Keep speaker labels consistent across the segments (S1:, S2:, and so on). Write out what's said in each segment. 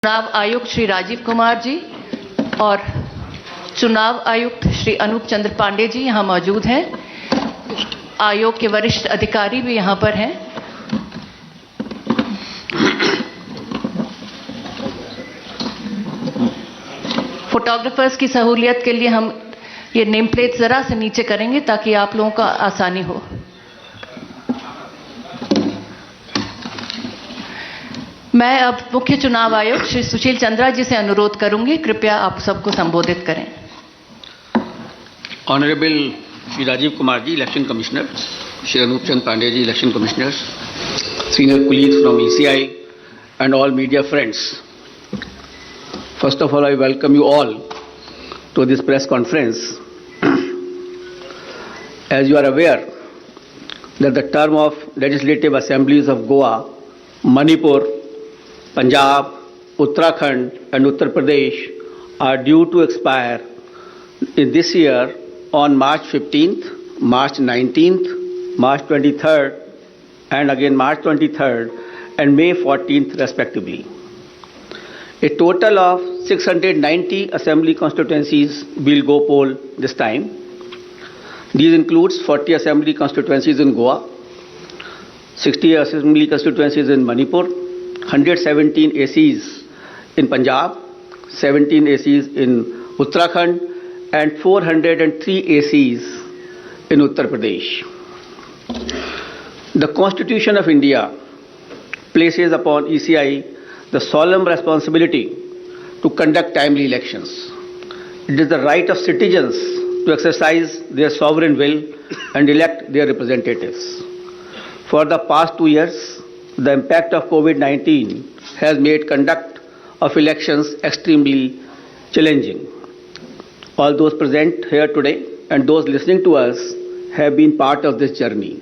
S1: चुनाव आयुक्त श्री राजीव कुमार जी और चुनाव आयुक्त श्री अनूप चंद्र पांडे जी यहाँ मौजूद हैं। आयोग के वरिष्ठ अधिकारी भी यहाँ पर हैं। फोटोग्राफर्स की सहूलियत के लिए हम ये नेम प्लेट जरा से नीचे करेंगे ताकि आप लोगों का आसानी हो। मैं अब मुख्य चुनाव आयुक्त श्री सुशील चंद्रा जी से अनुरोध करूंगी, कृपया आप सबको संबोधित करें।
S2: Honourable Shri Rajiv Kumar ji, election commissioner, Shri Anup Chand Pandey ji, election commissioner, senior colleagues from ECI and all media friends. First of all, I welcome you all to this press conference. As you are aware that the term of legislative assemblies of Goa, Manipur, Punjab, Uttarakhand and Uttar Pradesh are due to expire in this year on March 15th, March 19th, March 23rd and again March 23rd and May 14th respectively. A total of 690 assembly constituencies will go poll this time. These includes 40 assembly constituencies in Goa, 60 assembly constituencies in Manipur, 117 ACs in Punjab, 17 ACs in Uttarakhand and 403 ACs in Uttar Pradesh. The Constitution of India places upon ECI the solemn responsibility to conduct timely elections. It is the right of citizens to exercise their sovereign will and elect their representatives. For the past 2 years, the impact of COVID-19 has made conduct of elections extremely challenging. All those present here today and those listening to us have been part of this journey,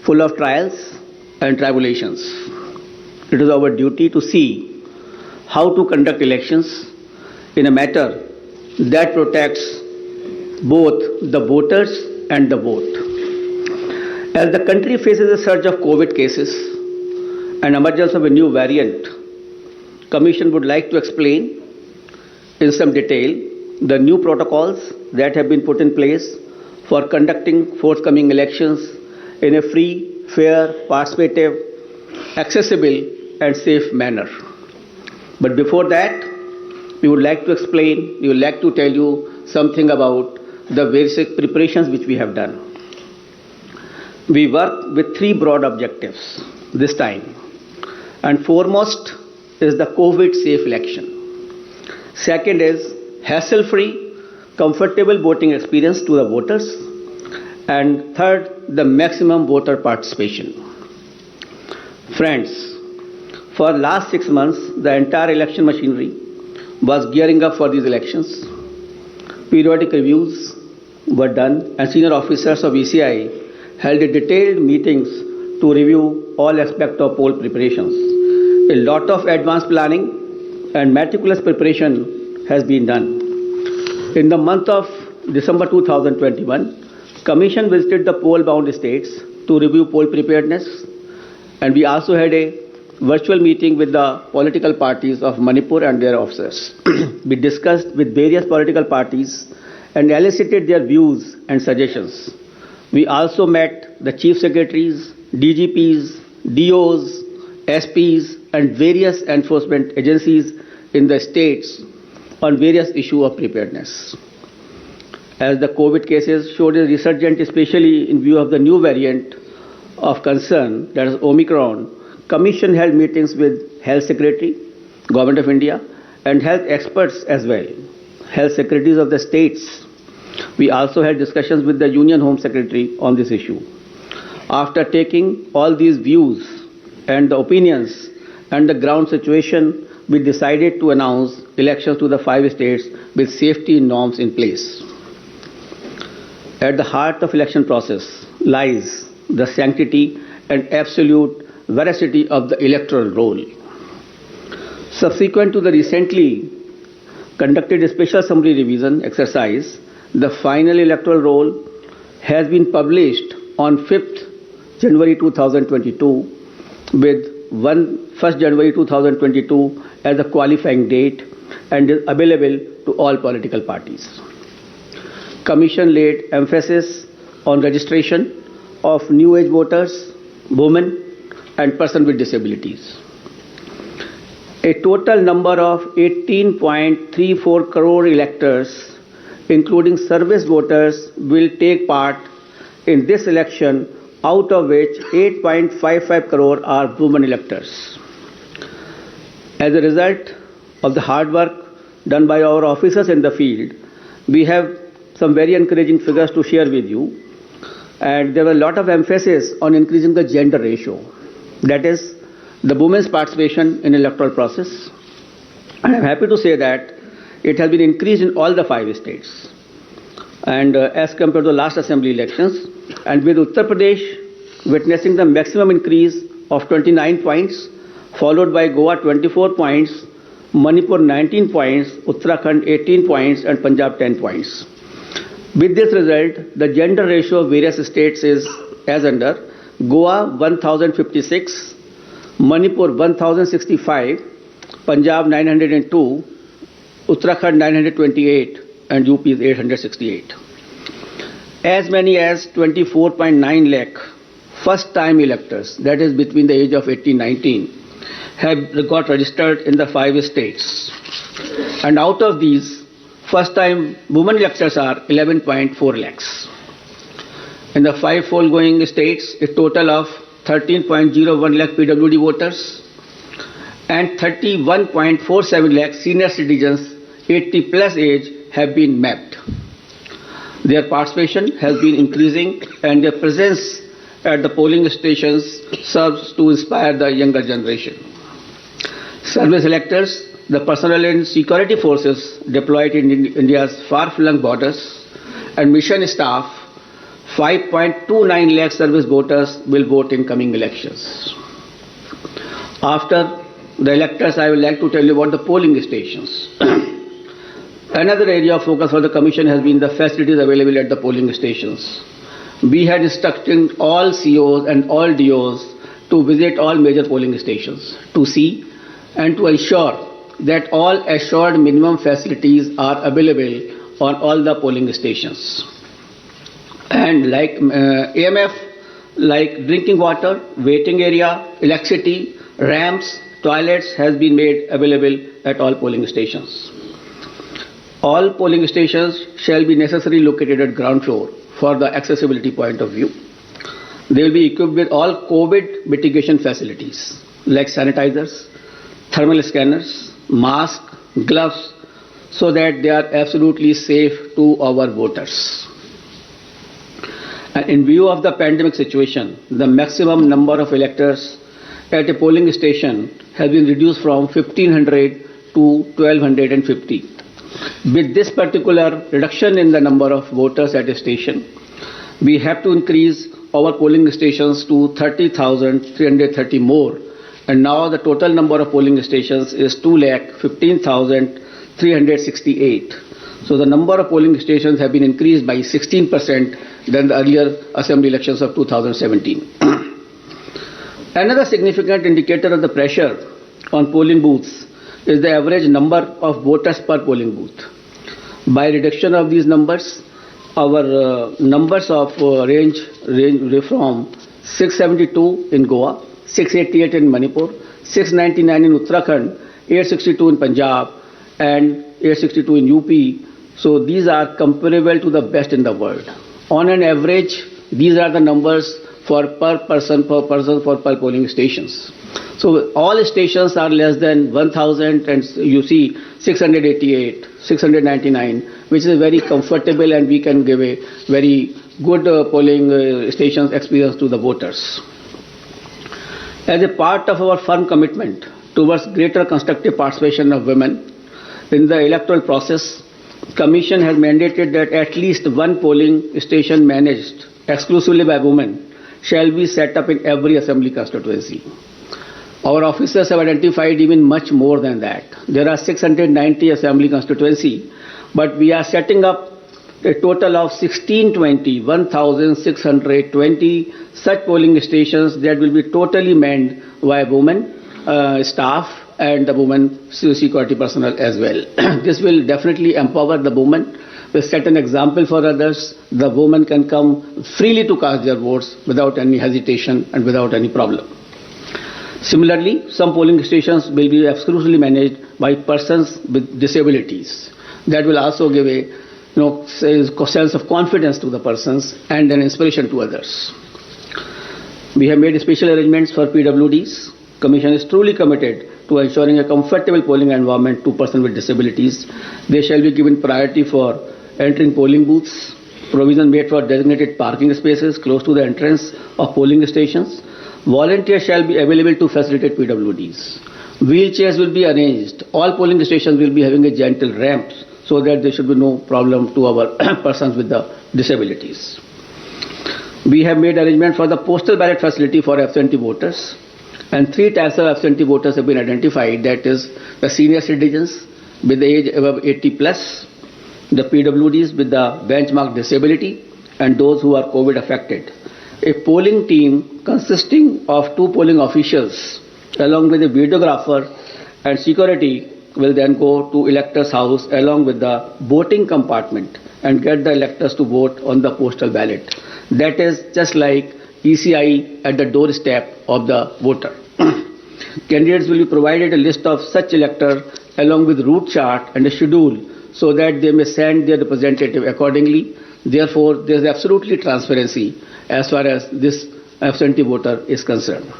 S2: full of trials and tribulations. It is our duty to see how to conduct elections in a manner that protects both the voters and the vote. As the country faces a surge of COVID cases and emergence of a new variant, Commission would like to explain in some detail the new protocols that have been put in place for conducting forthcoming elections in a free, fair, participative, accessible and safe manner. But before that, we would like to tell you something about the basic preparations which we have done. We work with 3 broad objectives this time, and foremost is the COVID-safe election. Second is hassle-free, comfortable voting experience to the voters, and third, the maximum voter participation. Friends, for last 6 months, the entire election machinery was gearing up for these elections. Periodic reviews were done and senior officers of ECI held a detailed meetings to review all aspects of poll preparations. A lot of advanced planning and meticulous preparation has been done. In the month of December 2021, Commission visited the poll-bound states to review poll preparedness, and we also had a virtual meeting with the political parties of Manipur and their officers. We discussed with various political parties and elicited their views and suggestions. We also met the chief secretaries, DGPs, DOs, SPs and various enforcement agencies in the states on various issues of preparedness. As the COVID cases showed a resurgence, especially in view of the new variant of concern, that is Omicron, Commission held meetings with Health Secretary, Government of India, and health experts as well, health secretaries of the states. We also had discussions with the Union Home Secretary on this issue. After taking all these views and the opinions and the ground situation, we decided to announce elections to the 5 states with safety norms in place. At the heart of election process lies the sanctity and absolute veracity of the electoral roll. Subsequent to the recently conducted special summary revision exercise, the final electoral roll has been published on 5th January 2022 with 1st January 2022 as the qualifying date and is available to all political parties. Commission laid emphasis on registration of new age voters, women and persons with disabilities. A total number of 18.34 crore electors, including service voters, will take part in this election, out of which 8.55 crore are women electors. As a result of the hard work done by our officers in the field, we have some very encouraging figures to share with you. And there was a lot of emphasis on increasing the gender ratio, that is, the women's participation in electoral process. And I'm happy to say that it has been increased in all the 5 states. And as compared to the last assembly elections, and with Uttar Pradesh witnessing the maximum increase of 29 points, followed by Goa 24 points, Manipur 19 points, Uttarakhand 18 points, and Punjab 10 points. With this result, the gender ratio of various states is as under: Goa 1056, Manipur 1065, Punjab 902, Uttarakhand 928, and UP is 868. As many as 24.9 lakh first-time electors, that is between the age of 18-19, have got registered in the 5 states. And out of these, first-time women electors are 11.4 lakhs. In the 5 foregoing states, a total of 13.01 lakh PWD voters and 31.47 lakh senior citizens 80 plus age have been mapped. Their participation has been increasing and their presence at the polling stations serves to inspire the younger generation. Service electors, the personnel and security forces deployed in India's far-flung borders, and mission staff, 5.29 lakh service voters will vote in coming elections. After the electors, I would like to tell you about the polling stations. Another area of focus for the Commission has been the facilities available at the polling stations. We had instructed all COs and all DOs to visit all major polling stations to see and to ensure that all assured minimum facilities are available on all the polling stations. And like AMF, like drinking water, waiting area, electricity, ramps, toilets has been made available at all polling stations. All polling stations shall be necessarily located at ground floor for the accessibility point of view. They will be equipped with all COVID mitigation facilities like sanitizers, thermal scanners, masks, gloves, so that they are absolutely safe to our voters. And in view of the pandemic situation, the maximum number of electors at a polling station has been reduced from 1,500 to 1,250. With this particular reduction in the number of voters at a station, we have to increase our polling stations to 30,330 more. And now the total number of polling stations is 2,15,368. So the number of polling stations have been increased by 16% than the earlier assembly elections of 2017. Another significant indicator of the pressure on polling booths is the average number of voters per polling booth. By reduction of these numbers, our numbers of range from 672 in Goa, 688 in Manipur, 699 in Uttarakhand, 862 in Punjab, and 862 in UP. So these are comparable to the best in the world. On an average, these are the numbers for per person for polling stations. So all stations are less than 1,000, and you see 688, 699, which is very comfortable, and we can give a very good polling stations experience to the voters. As a part of our firm commitment towards greater constructive participation of women in the electoral process, Commission has mandated that at least one polling station managed exclusively by women shall be set up in every assembly constituency. Our officers have identified even much more than that. There are 690 assembly constituency, but we are setting up a total of 1,620 such polling stations that will be totally manned by women staff and the women security personnel as well. This will definitely empower the women, will set an example for others. The women can come freely to cast their votes without any hesitation and without any problem. Similarly, some polling stations will be exclusively managed by persons with disabilities. That will also give a sense of confidence to the persons and an inspiration to others. We have made special arrangements for PWDs. Commission is truly committed to ensuring a comfortable polling environment to persons with disabilities. They shall be given priority for entering polling booths, provision made for designated parking spaces close to the entrance of polling stations. Volunteers shall be available to facilitate PWDs. Wheelchairs will be arranged. All polling stations will be having a gentle ramp so that there should be no problem to our persons with the disabilities. We have made arrangement for the postal ballot facility for absentee voters. And 3 types of absentee voters have been identified, that is the senior citizens with the age above 80 plus, the PWDs with the benchmark disability, and those who are COVID affected. A polling team consisting of 2 polling officials along with a videographer and security will then go to electors' house along with the voting compartment and get the electors to vote on the postal ballot. That is just like ECI at the doorstep of the voter. Candidates will be provided a list of such electors along with route chart and a schedule so that they may send their representative accordingly. Therefore, there is absolutely transparency as far as this absentee voter is concerned.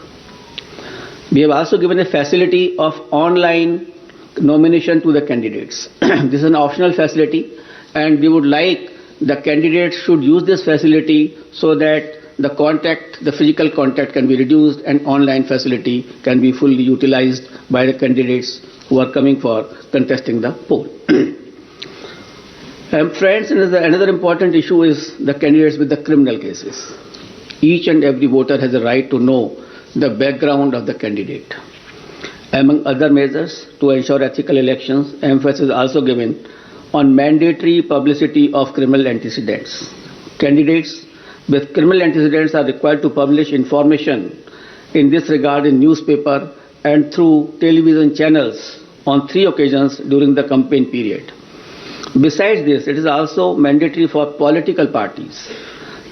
S2: We have also given a facility of online nomination to the candidates. This is an optional facility, and we would like the candidates should use this facility so that the physical contact can be reduced and online facility can be fully utilized by the candidates who are coming for contesting the poll. Friends, another important issue is the candidates with the criminal cases. Each and every voter has a right to know the background of the candidate. Among other measures to ensure ethical elections, emphasis is also given on mandatory publicity of criminal antecedents. Candidates with criminal antecedents are required to publish information in this regard in newspaper and through television channels on 3 occasions during the campaign period. Besides this, it is also mandatory for political parties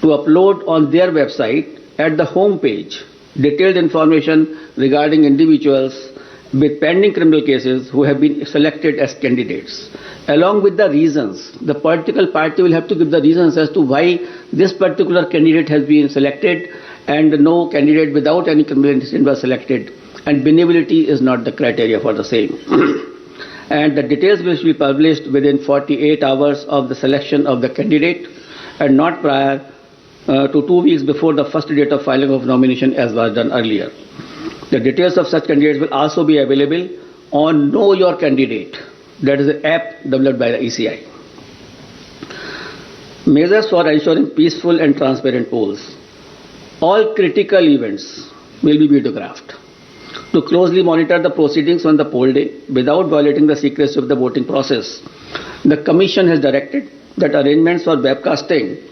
S2: to upload on their website at the home page detailed information regarding individuals with pending criminal cases who have been selected as candidates. Along with the reasons, the political party will have to give the reasons as to why this particular candidate has been selected and no candidate without any criminal antecedent was selected, and benevolity is not the criteria for the same. And the details will be published within 48 hours of the selection of the candidate and not prior to 2 weeks before the first date of filing of nomination as was done earlier. The details of such candidates will also be available on Know Your Candidate. That is an app developed by the ECI. Measures for ensuring peaceful and transparent polls. All critical events will be videographed to closely monitor the proceedings on the poll day without violating the secrecy of the voting process. The Commission has directed that arrangements for webcasting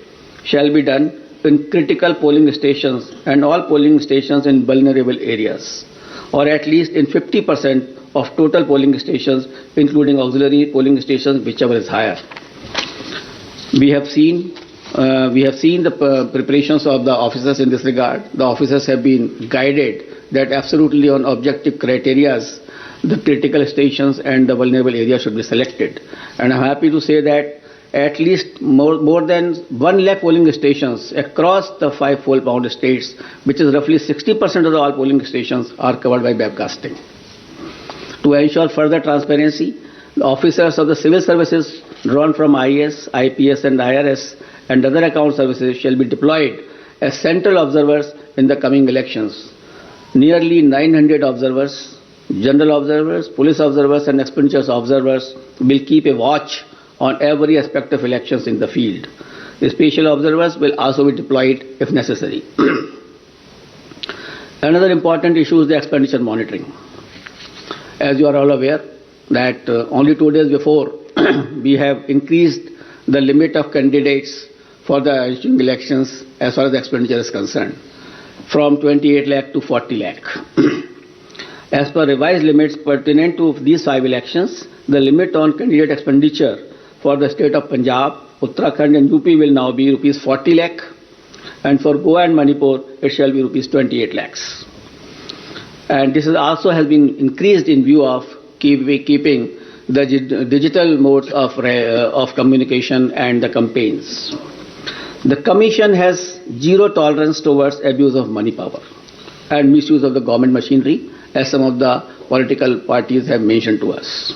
S2: shall be done in critical polling stations and all polling stations in vulnerable areas, or at least in 50% of total polling stations, including auxiliary polling stations, whichever is higher. We have seen the preparations of the officers in this regard. The officers have been guided that absolutely on objective criteria, the critical stations and the vulnerable areas should be selected. And I'm happy to say that at least more than 1 lakh polling stations across the 5 poll-bound states, which is roughly 60% of all polling stations, are covered by webcasting. To ensure further transparency, the officers of the civil services drawn from IAS, IPS and IRS and other account services shall be deployed as central observers in the coming elections. Nearly 900 observers, general observers, police observers and expenditures observers will keep a watch on every aspect of elections in the field. The special observers will also be deployed if necessary. Another important issue is the expenditure monitoring. As you are all aware that only 2 days before we have increased the limit of candidates for the ensuing elections as far as the expenditure is concerned, from 28 lakh to 40 lakh. As per revised limits pertinent to these 5 elections, the limit on candidate expenditure for the state of Punjab, Uttarakhand and UP will now be rupees 40 lakh, and for Goa and Manipur it shall be rupees 28 lakhs. And this is also has been increased in view of keeping the digital modes of communication and the campaigns. The Commission has zero tolerance towards abuse of money power and misuse of the government machinery, as some of the political parties have mentioned to us.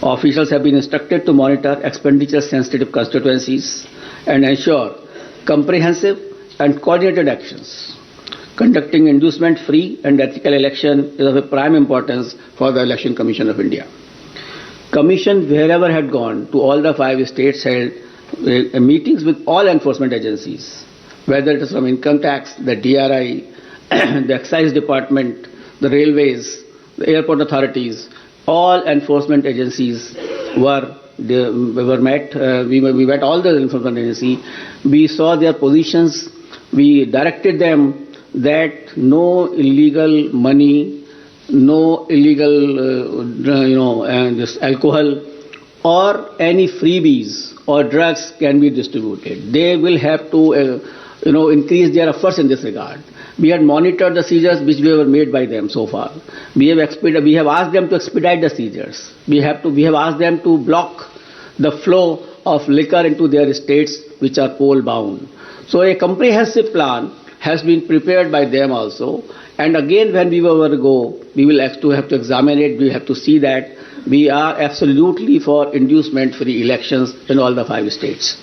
S2: Officials have been instructed to monitor expenditure-sensitive constituencies and ensure comprehensive and coordinated actions. Conducting inducement-free and ethical election is of a prime importance for the Election Commission of India. Commission, wherever had gone to all the 5 states, held meetings with all enforcement agencies, whether it is from income tax, the DRI, the excise department, the railways, the airport authorities. All enforcement agencies were met. We met all the enforcement agencies. We saw their positions. We directed them that no illegal money, no illegal, this alcohol or any freebies or drugs can be distributed. They will have to, increase their efforts in this regard. We had monitored the seizures which were made by them so far. We have asked them to expedite the seizures. We have asked them to block the flow of liquor into their estates which are poll bound. So a comprehensive plan has been prepared by them also. And again, when we will go, we will have to examine it. We have to see that we are absolutely for inducement-free elections in all the 5 states.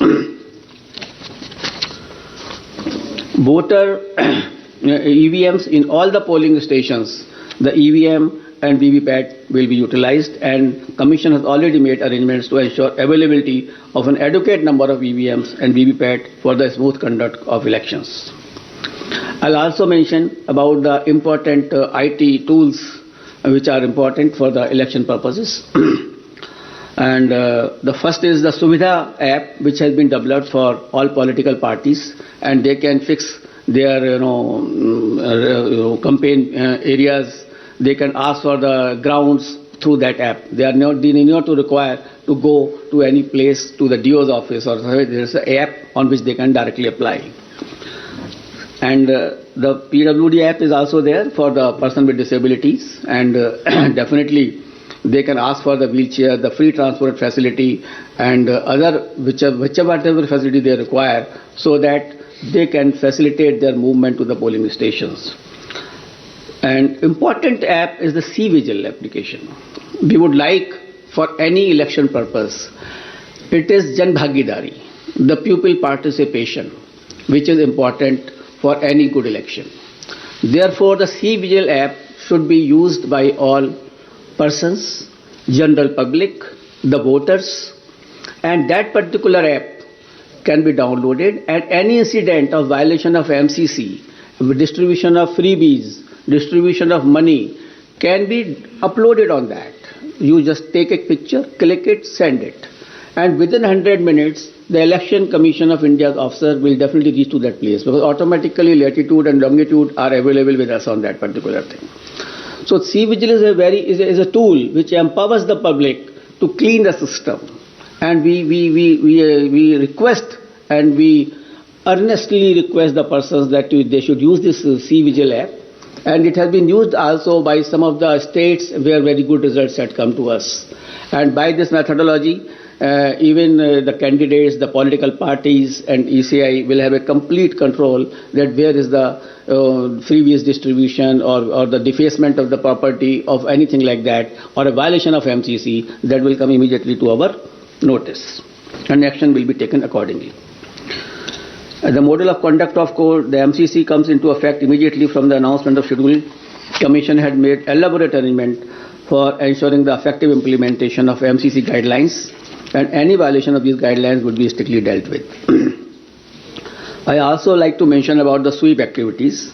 S2: Voter EVMs in all the polling stations, the EVM and VVPAT will be utilized, and Commission has already made arrangements to ensure availability of an adequate number of EVMs and VVPAT for the smooth conduct of elections. I'll also mention about the important IT tools which are important for the election purposes. And the first is the Suvidha app, which has been developed for all political parties, and they can fix their campaign areas. They can ask for the grounds through that app. They need not to require to go to any place, to the DO's office, or there is an app on which they can directly apply. And the PWD app is also there for the person with disabilities, and definitely they can ask for the wheelchair, the free transport facility, and whichever facility they require, so that they can facilitate their movement to the polling stations. An important app is the C-Vigil application. We would like, for any election purpose, it is Jan Bhagidari, the pupil participation, which is important for any good election. Therefore, the C-Vigil app should be used by all persons, general public, the voters, and that particular app can be downloaded, and any incident of violation of MCC, distribution of freebies, distribution of money can be uploaded on that. You just take a picture, click it, send it. And within 100 minutes, the Election Commission of India's officer will definitely reach to that place, because automatically latitude and longitude are available with us on that particular thing. So C-Vigil is a tool which empowers the public to clean the system. And we request and we earnestly request the persons that they should use this C-Vigil app. And it has been used also by some of the states where very good results had come to us. And by this methodology, even the candidates, the political parties and ECI will have a complete control that where is the freebies distribution or the defacement of the property of anything like that, or a violation of MCC, that will come immediately to our notice, and action will be taken accordingly. The model of conduct of court, the MCC, comes into effect immediately from the announcement of schedule. Commission had made elaborate arrangement for ensuring the effective implementation of MCC guidelines, and any violation of these guidelines would be strictly dealt with. I also like to mention about the sweep activities.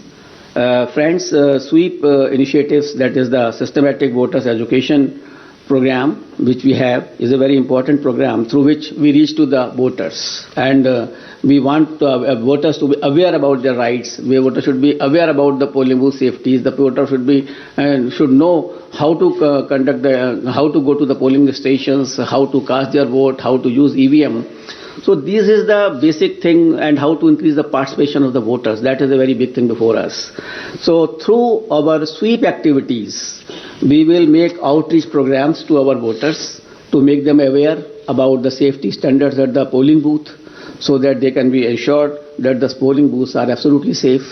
S2: Friends, sweep initiatives, that is the systematic voters education program which we have is a very important program through which we reach to the voters, and we want voters to be aware about their rights. Voters should be aware about the polling booth safeties. The voter should know how to how to go to the polling stations, how to cast their vote, how to use EVM. So this is the basic thing, and how to increase the participation of the voters. That is a very big thing before us. So through our sweep activities, we will make outreach programs to our voters to make them aware about the safety standards at the polling booth, so that they can be assured that the polling booths are absolutely safe.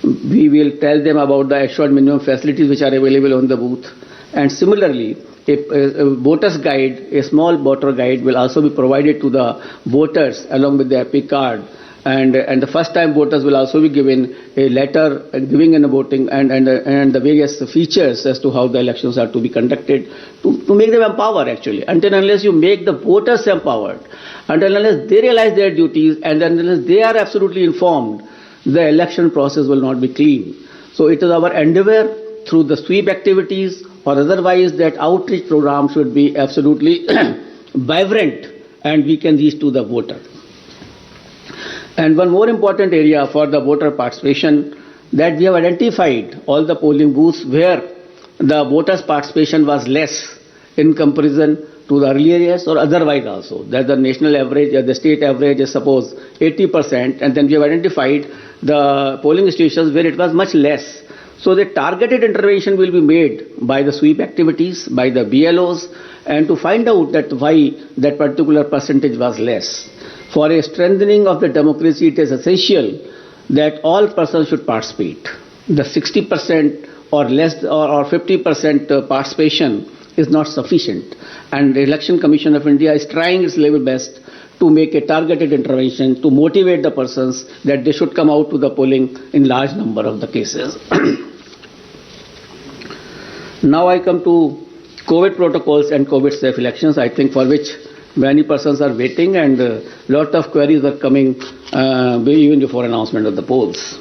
S2: We will tell them about the assured minimum facilities which are available on the booth. And similarly, a voter's guide, a small voter guide, will also be provided to the voters along with the EPIC card. And the first-time voters will also be given a letter giving in a voting and the various features as to how the elections are to be conducted, to make them empowered actually. Until and unless you make the voters empowered, until and unless they realize their duties, and unless they are absolutely informed, the election process will not be clean. So it is our endeavor through the sweep activities or otherwise that outreach program should be absolutely vibrant and we can reach to the voter. And one more important area for the voter participation, that we have identified all the polling booths where the voters' participation was less in comparison to the earlier years or otherwise also. That the national average or the state average is suppose 80%, and then we have identified the polling stations where it was much less. So the targeted intervention will be made by the sweep activities, by the BLOs, and to find out that why that particular percentage was less. For a strengthening of the democracy, it is essential that all persons should participate. The 60% or less or 50% participation is not sufficient, and the Election Commission of India is trying its level best to make a targeted intervention to motivate the persons that they should come out to the polling in large number of the cases. Now I come to COVID protocols and COVID safe elections, I think for which many persons are waiting, and a lot of queries are coming even before announcement of the polls.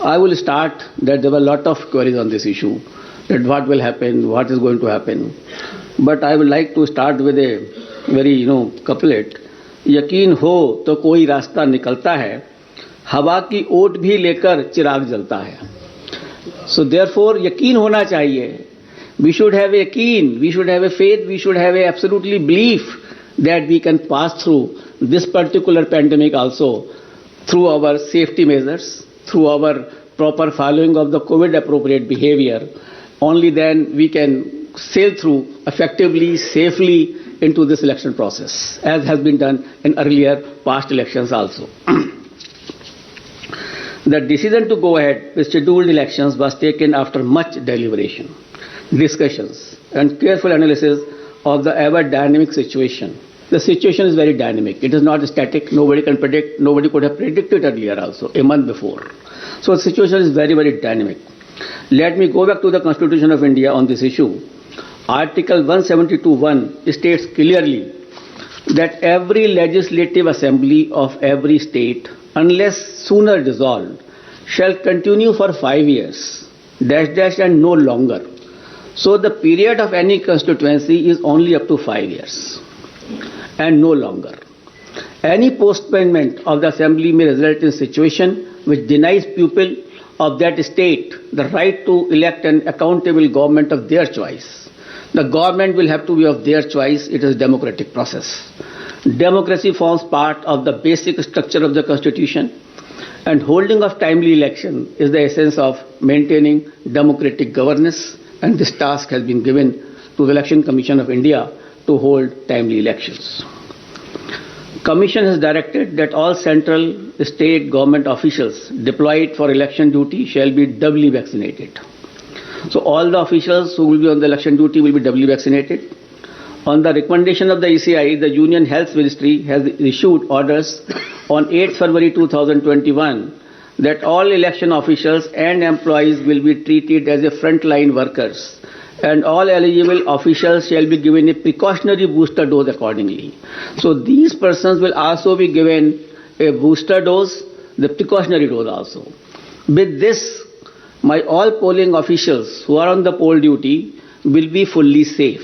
S2: I will start that there were a lot of queries on this issue, that what will happen, what is going to happen. But I would like to start with a very couplet. यकीन हो तो कोई रास्ता निकलता है, हवा की ओट भी लेकर चिराग जलता है. So therefore यकीन होना चाहिए. We should have a yaqeen, we should have a faith, we should have a absolutely belief that we can pass through this particular pandemic also through our safety measures, through our proper following of the COVID appropriate behavior. Only then we can sail through effectively, safely into this election process, as has been done in earlier past elections also. The decision to go ahead with scheduled elections was taken after much deliberation, discussions, and careful analysis of the ever dynamic situation. The situation is very dynamic. It is not static. Nobody can predict. Nobody could have predicted earlier also, a month before. So the situation is very, very dynamic. Let me go back to the Constitution of India on this issue. Article 172(1) states clearly that every legislative assembly of every state, unless sooner dissolved, shall continue for 5 years, and no longer. So the period of any constituency is only up to 5 years and no longer. Any postponement of the assembly may result in a situation which denies people of that state the right to elect an accountable government of their choice. The government will have to be of their choice. It is a democratic process. Democracy forms part of the basic structure of the Constitution, and holding of timely election is the essence of maintaining democratic governance, and this task has been given to the Election Commission of India to hold timely elections. Commission has directed that all central state government officials deployed for election duty shall be doubly vaccinated. So all the officials who will be on the election duty will be doubly vaccinated. On the recommendation of the ECI, the Union Health Ministry has issued orders on 8 February 2021 that all election officials and employees will be treated as a frontline workers, and all eligible officials shall be given a precautionary booster dose accordingly. So these persons will also be given a booster dose, the precautionary dose also. With this, all polling officials who are on the poll duty will be fully safe.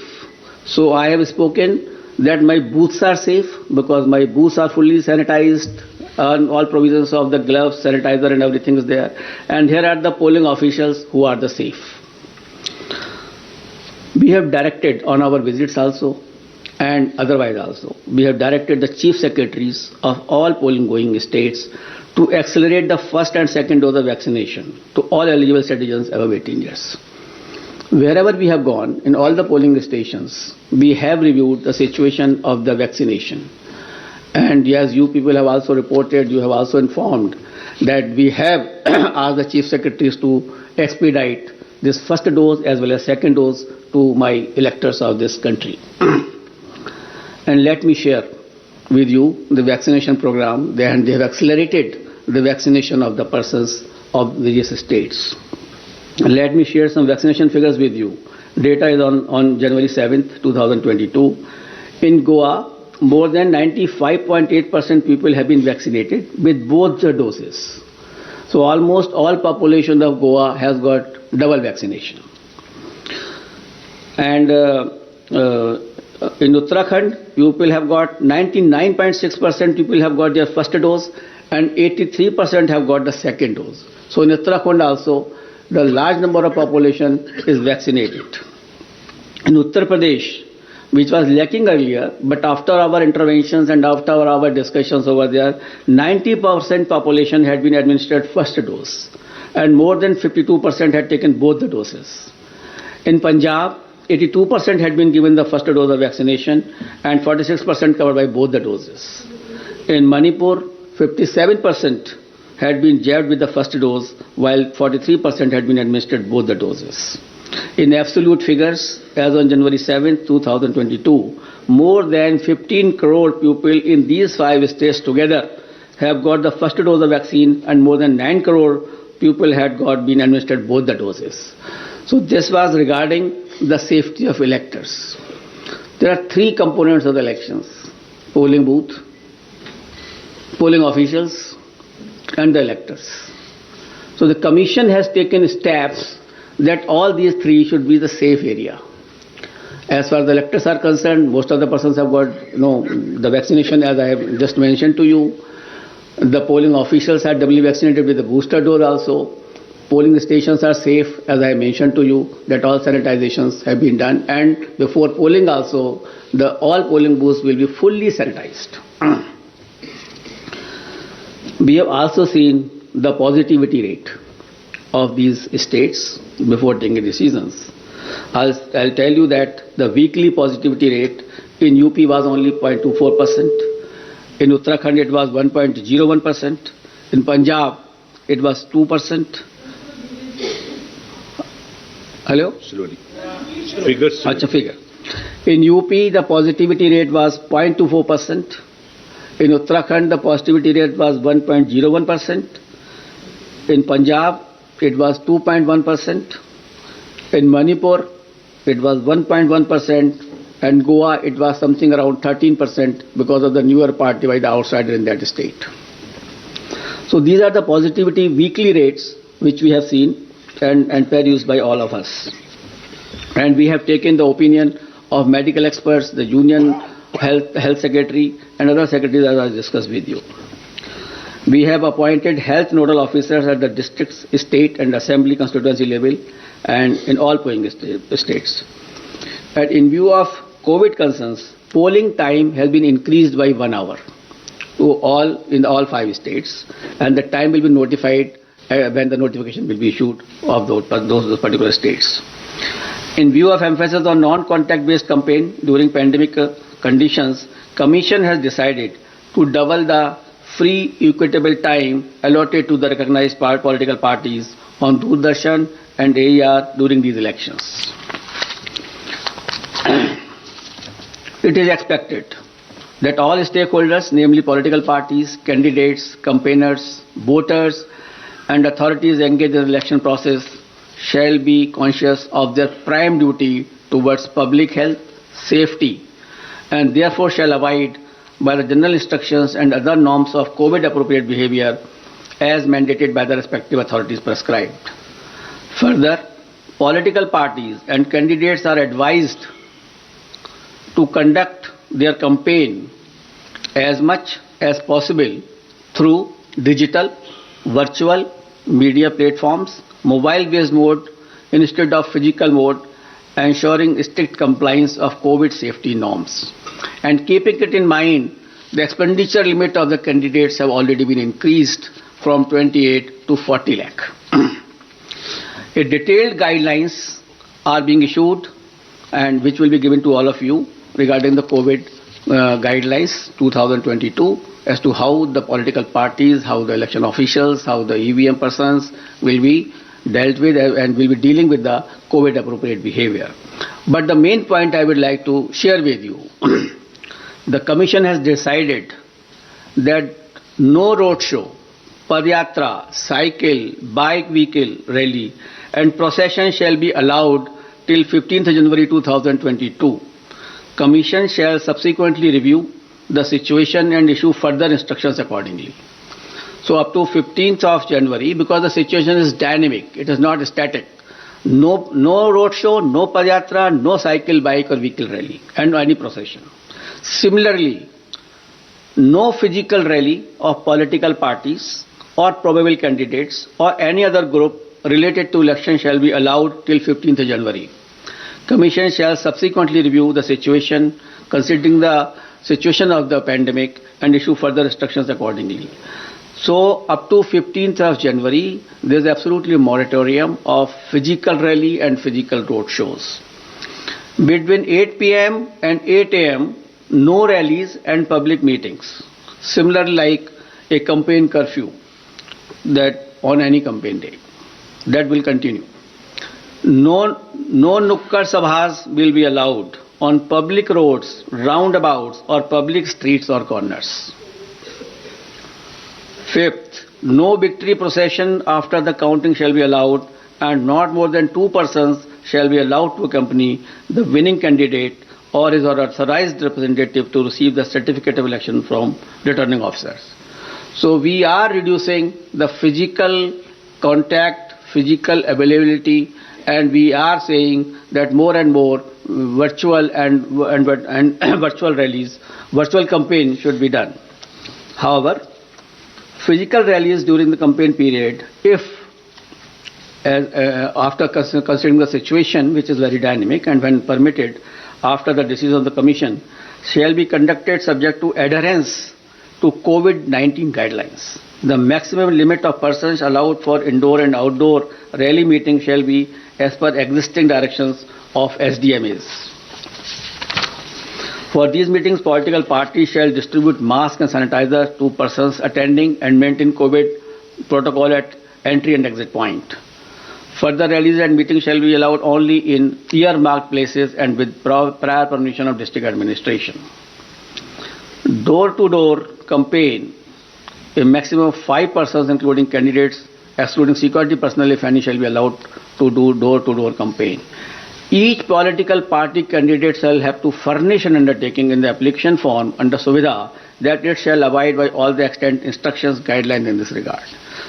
S2: So I have spoken that my booths are safe because my booths are fully sanitized, and all provisions of the gloves, sanitizer and everything is there. And here are the polling officials who are the safe. We have directed on our visits also and otherwise also, we have directed the chief secretaries of all polling going states to accelerate the first and second dose of vaccination to all eligible citizens above 18 years. Wherever we have gone, in all the polling stations, we have reviewed the situation of the vaccination. And as you people have also reported, you have also informed that we have asked the chief secretaries to expedite this first dose as well as second dose to my electors of this country. And let me share with you the vaccination program, and they have accelerated the vaccination of the persons of various states. Let me share some vaccination figures with you. Data is on January 7th, 2022. In Goa, more than 95.8% people have been vaccinated with both the doses. So almost all population of Goa has got double vaccination. And in Uttarakhand, people have got 99.6% people have got their first dose and 83% have got the second dose. So in Uttarakhand also, the large number of population is vaccinated. In Uttar Pradesh, which was lacking earlier, but after our interventions and after our discussions over there, 90% population had been administered first dose and more than 52% had taken both the doses. In Punjab, 82% had been given the first dose of vaccination and 46% covered by both the doses. In Manipur, 57% had been jabbed with the first dose, while 43% had been administered both the doses. In absolute figures, as on January 7, 2022, more than 15 crore people in these 5 states together have got the first dose of vaccine and more than 9 crore people had been administered both the doses. So this was regarding the safety of electors. There are 3 components of the elections: polling booth, polling officials, and the electors. So the Commission has taken steps that all these 3 should be the safe area. As far as the electors are concerned, most of the persons have got the vaccination, as I have just mentioned to you. The polling officials are doubly vaccinated with the booster dose also. Polling stations are safe, as I mentioned to you, that all sanitizations have been done. And before polling also, all polling booths will be fully sanitized. We have also seen the positivity rate of these states before taking decisions. I'll tell you that the weekly positivity rate in UP was only 0.24%. In Uttarakhand it was 1.01%. In Punjab it was 2%. Hello?
S3: Slowly. Figures.
S2: Figure. In UP the positivity rate was 0.24%. In Uttarakhand the positivity rate was 1.01%. In Punjab it was 2.1%. In Manipur it was 1.1%. And Goa it was something around 13% because of the newer party by the outsider in that state. So these are the positivity weekly rates which we have seen and produced by all of us. And we have taken the opinion of medical experts, the Union Health Secretary and other secretaries as I discussed with you. We have appointed health nodal officers at the district, state and assembly constituency level and in all polling states. And in view of COVID concerns, polling time has been increased by 1 hour in all 5 states, and the time will be notified when the notification will be issued of those particular states. In view of emphasis on non-contact based campaign during pandemic conditions, Commission has decided to double the free equitable time allotted to the recognized political parties on Doordarshan and AER during these elections. It is expected that all stakeholders, namely political parties, candidates, campaigners, voters, and authorities engaged in the election process shall be conscious of their prime duty towards public health, safety, and therefore shall abide by the general instructions and other norms of COVID-appropriate behavior as mandated by the respective authorities prescribed. Further, political parties and candidates are advised to conduct their campaign as much as possible through digital, virtual media platforms, mobile-based mode instead of physical mode, ensuring strict compliance of COVID safety norms. And keeping it in mind, the expenditure limit of the candidates have already been increased from 28 to 40 lakh. A detailed guidelines are being issued and which will be given to all of you regarding the COVID guidelines 2022 as to how the political parties, how the election officials, how the EVM persons will be dealt with and will be dealing with the COVID appropriate behavior. But the main point I would like to share with you, the Commission has decided that no roadshow, padyatra, cycle, bike vehicle rally and procession shall be allowed till 15th January 2022. Commission shall subsequently review the situation and issue further instructions accordingly. So up to 15th of January, because the situation is dynamic, it is not static. No road show, no padyatra, no cycle, bike or vehicle rally and any procession. Similarly, no physical rally of political parties or probable candidates or any other group related to election shall be allowed till 15th January. Commission shall subsequently review the situation considering the situation of the pandemic and issue further instructions accordingly. So up to 15th of January, there is absolutely a moratorium of physical rally and physical road shows. Between 8 p.m. and 8 a.m., no rallies and public meetings. Similar like a campaign curfew that on any campaign day. That will continue. No nukkad sabhas will be allowed on public roads, roundabouts or public streets or corners. Fifth, no victory procession after the counting shall be allowed and not more than 2 persons shall be allowed to accompany the winning candidate or his or authorized representative to receive the certificate of election from returning officers. So we are reducing the physical contact, physical availability, and we are saying that more and more virtual and virtual rallies, virtual campaign should be done. However, physical rallies during the campaign period, if after considering the situation which is very dynamic and when permitted after the decision of the Commission, shall be conducted subject to adherence to COVID-19 guidelines. The maximum limit of persons allowed for indoor and outdoor rally meeting shall be as per existing directions of SDMAs. For these meetings, political parties shall distribute masks and sanitizer to persons attending and maintain COVID protocol at entry and exit point. Further rallies and meetings shall be allowed only in earmarked places and with prior permission of district administration. Door-to-door campaign, a maximum of 5 persons including candidates, excluding security personnel if any, shall be allowed to do door-to-door campaign. Each political party candidate shall have to furnish an undertaking in the application form under Suvidha that it shall abide by all the extant instructions, guidelines in this regard.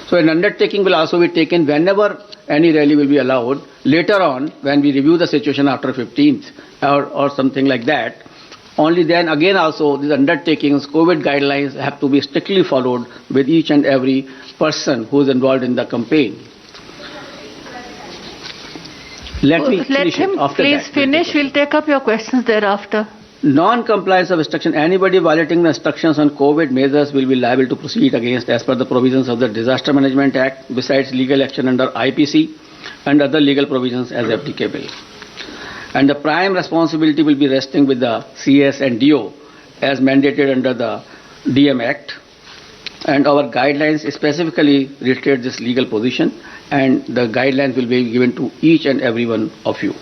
S2: So an undertaking will also be taken whenever any rally will be allowed. Later on, when we review the situation after 15th or something like that, only then again also these undertakings, COVID guidelines have to be strictly followed with each and every person who is involved in the campaign. Let me finish
S1: him
S2: it. After
S1: please
S2: that,
S1: finish. We'll take up your questions thereafter.
S2: Non-compliance of instruction. Anybody violating the instructions on COVID measures will be liable to proceed against as per the provisions of the Disaster Management Act, besides legal action under IPC and other legal provisions as applicable. And the prime responsibility will be resting with the CS and DO as mandated under the DM Act. And our guidelines specifically reiterate this legal position, and the guidelines will be given to each and every one of you.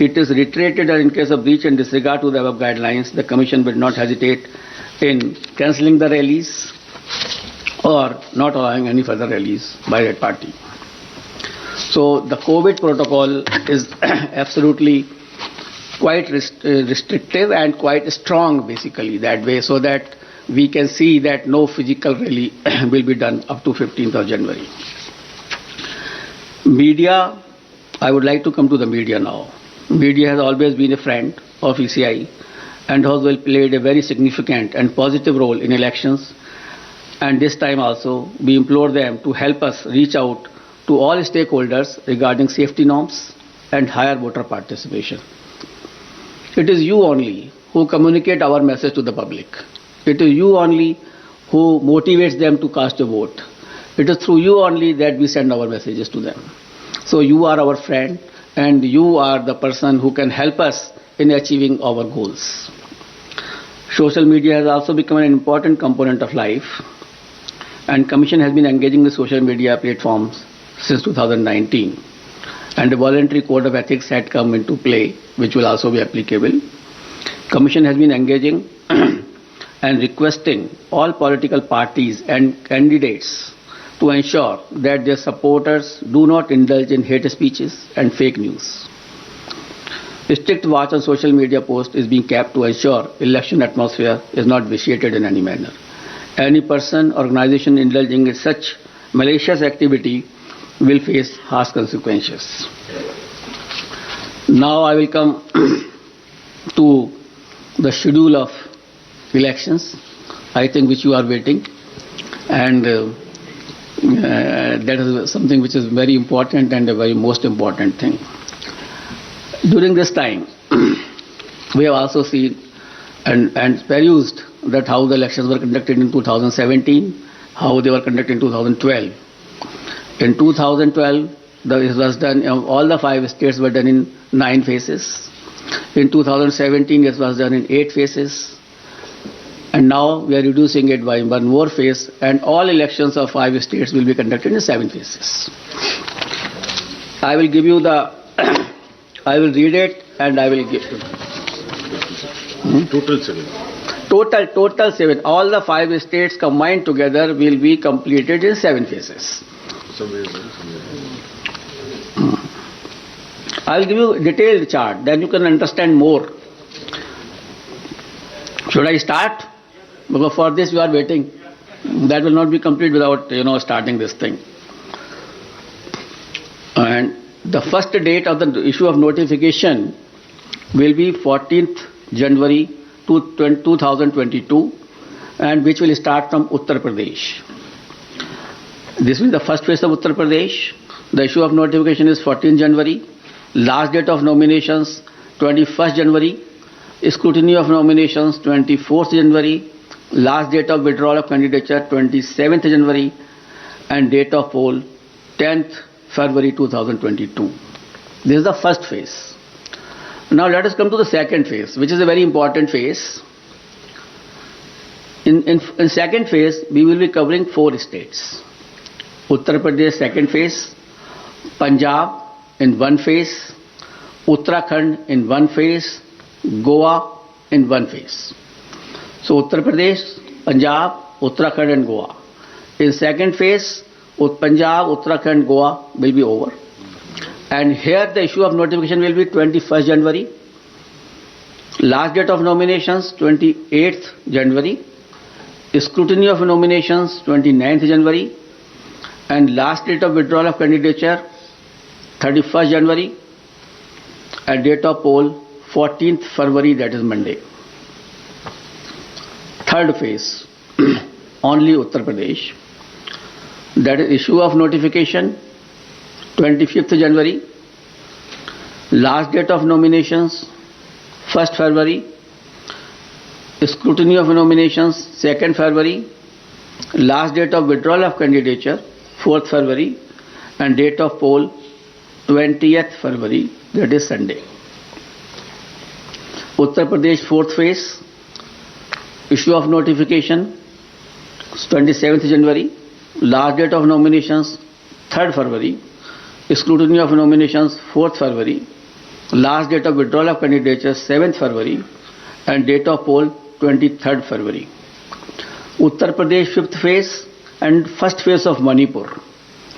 S2: It is reiterated that in case of breach and disregard to the above guidelines, the Commission will not hesitate in cancelling the rallies or not allowing any further rallies by that party. So the COVID protocol is absolutely quite restrictive and quite strong basically that way, so that we can see that no physical rally will be done up to 15th of January. Media, I would like to come to the media now. Media has always been a friend of ECI and has well played a very significant and positive role in elections. And this time also, we implore them to help us reach out to all stakeholders regarding safety norms and higher voter participation. It is you only who communicate our message to the public. It is you only who motivates them to cast a vote. It is through you only that we send our messages to them. So you are our friend and you are the person who can help us in achieving our goals. Social media has also become an important component of life, and Commission has been engaging with social media platforms since 2019, and a voluntary code of ethics had come into play, which will also be applicable. Commission has been engaging and requesting all political parties and candidates to ensure that their supporters do not indulge in hate speeches and fake news. A strict watch on social media posts is being kept to ensure election atmosphere is not vitiated in any manner. Any person or organization indulging in such malicious activity will face harsh consequences. Now I will come to the schedule of elections, I think, which you are waiting, and that is something which is very important and a very most important thing. During this time, we have also seen and perused that how the elections were conducted in 2017, how they were conducted in 2012. In 2012, it was done, all the 5 states were done in 9 phases. In 2017, it was done in 8 phases. And now we are reducing it by 1 more phase, and all elections of 5 states will be conducted in 7 phases. I will give you the, I will read it and I will give you.
S3: Total 7.
S2: Total 7. All the 5 states combined together will be completed in 7 phases. I will give you a detailed chart, then you can understand more. Should I start? Because for this you are waiting. That will not be complete without, starting this thing. And the first date of the issue of notification will be 14th January 2022, and which will start from Uttar Pradesh. This will be the first phase of Uttar Pradesh. The issue of notification is 14th January. Last date of nominations 21st January. Scrutiny of nominations 24th January. Last date of withdrawal of candidature 27th January. And date of poll 10th February 2022. This is the first phase. Now let us come to the second phase, which is a very important phase. In second phase, we will be covering 4 states. Uttar Pradesh second phase, Punjab in 1 phase, Uttarakhand in 1 phase, Goa in 1 phase. So Uttar Pradesh, Punjab, Uttarakhand and Goa. In second phase, Punjab, Uttarakhand, Goa will be over. And here the issue of notification will be 21st January. Last date of nominations 28th January. Scrutiny of nominations 29th January. And last date of withdrawal of candidature 31st January. And date of poll 14th February, that is Monday. Third phase, only Uttar Pradesh. That is issue of notification 25th January. Last date of nominations 1st February. Scrutiny of nominations 2nd February. Last date of withdrawal of candidature 4th February. And date of poll 20th February, that is Sunday. Uttar Pradesh 4th phase, issue of notification 27th January. Last date of nominations 3rd February. Scrutiny of nominations 4th February. Last date of withdrawal of candidature 7th February. And date of poll 23rd February. Uttar Pradesh 5th phase and first phase of Manipur.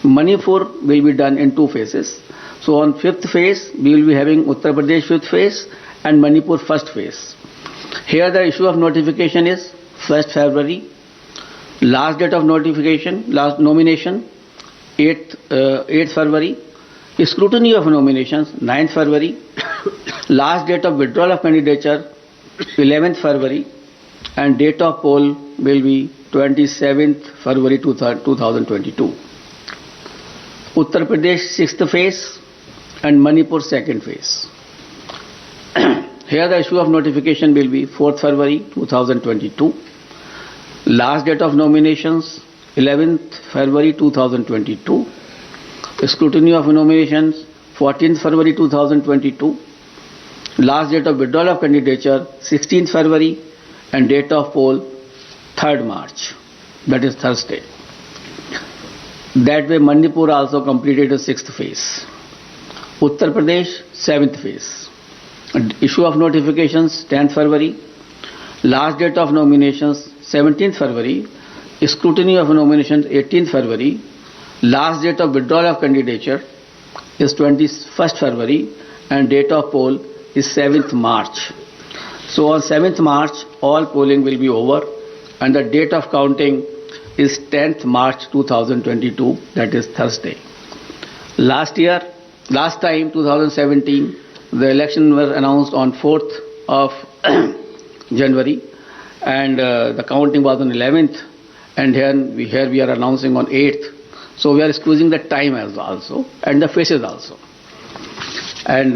S2: Manipur will be done in 2 phases. So on 5th phase, we will be having Uttar Pradesh 5th phase and Manipur 1st phase. Here the issue of notification is 1st February. Last date of notification, last nomination 8th February. Scrutiny of nominations 9th February. Last date of withdrawal of candidature 11th February and date of poll will be 27th February 2022. Uttar Pradesh 6th phase and Manipur 2nd phase. Here the issue of notification will be 4th February 2022. Last date of nominations 11th February 2022. Scrutiny of nominations 14th February 2022. Last date of withdrawal of candidature 16th February and date of poll 3rd March, that is Thursday. That way Manipur also completed the 6th phase. Uttar Pradesh 7th phase. Issue of notifications 10th February. Last date of nominations 17th February. Scrutiny of nominations 18th February. Last date of withdrawal of candidature is 21st February and date of poll is 7th March. So on 7th March all polling will be over and the date of counting is 10th March 2022, that is Thursday. Last time 2017 the election was announced on 4th of January and the counting was on 11th and here we are announcing on 8th. So we are squeezing the time as also and the faces also. And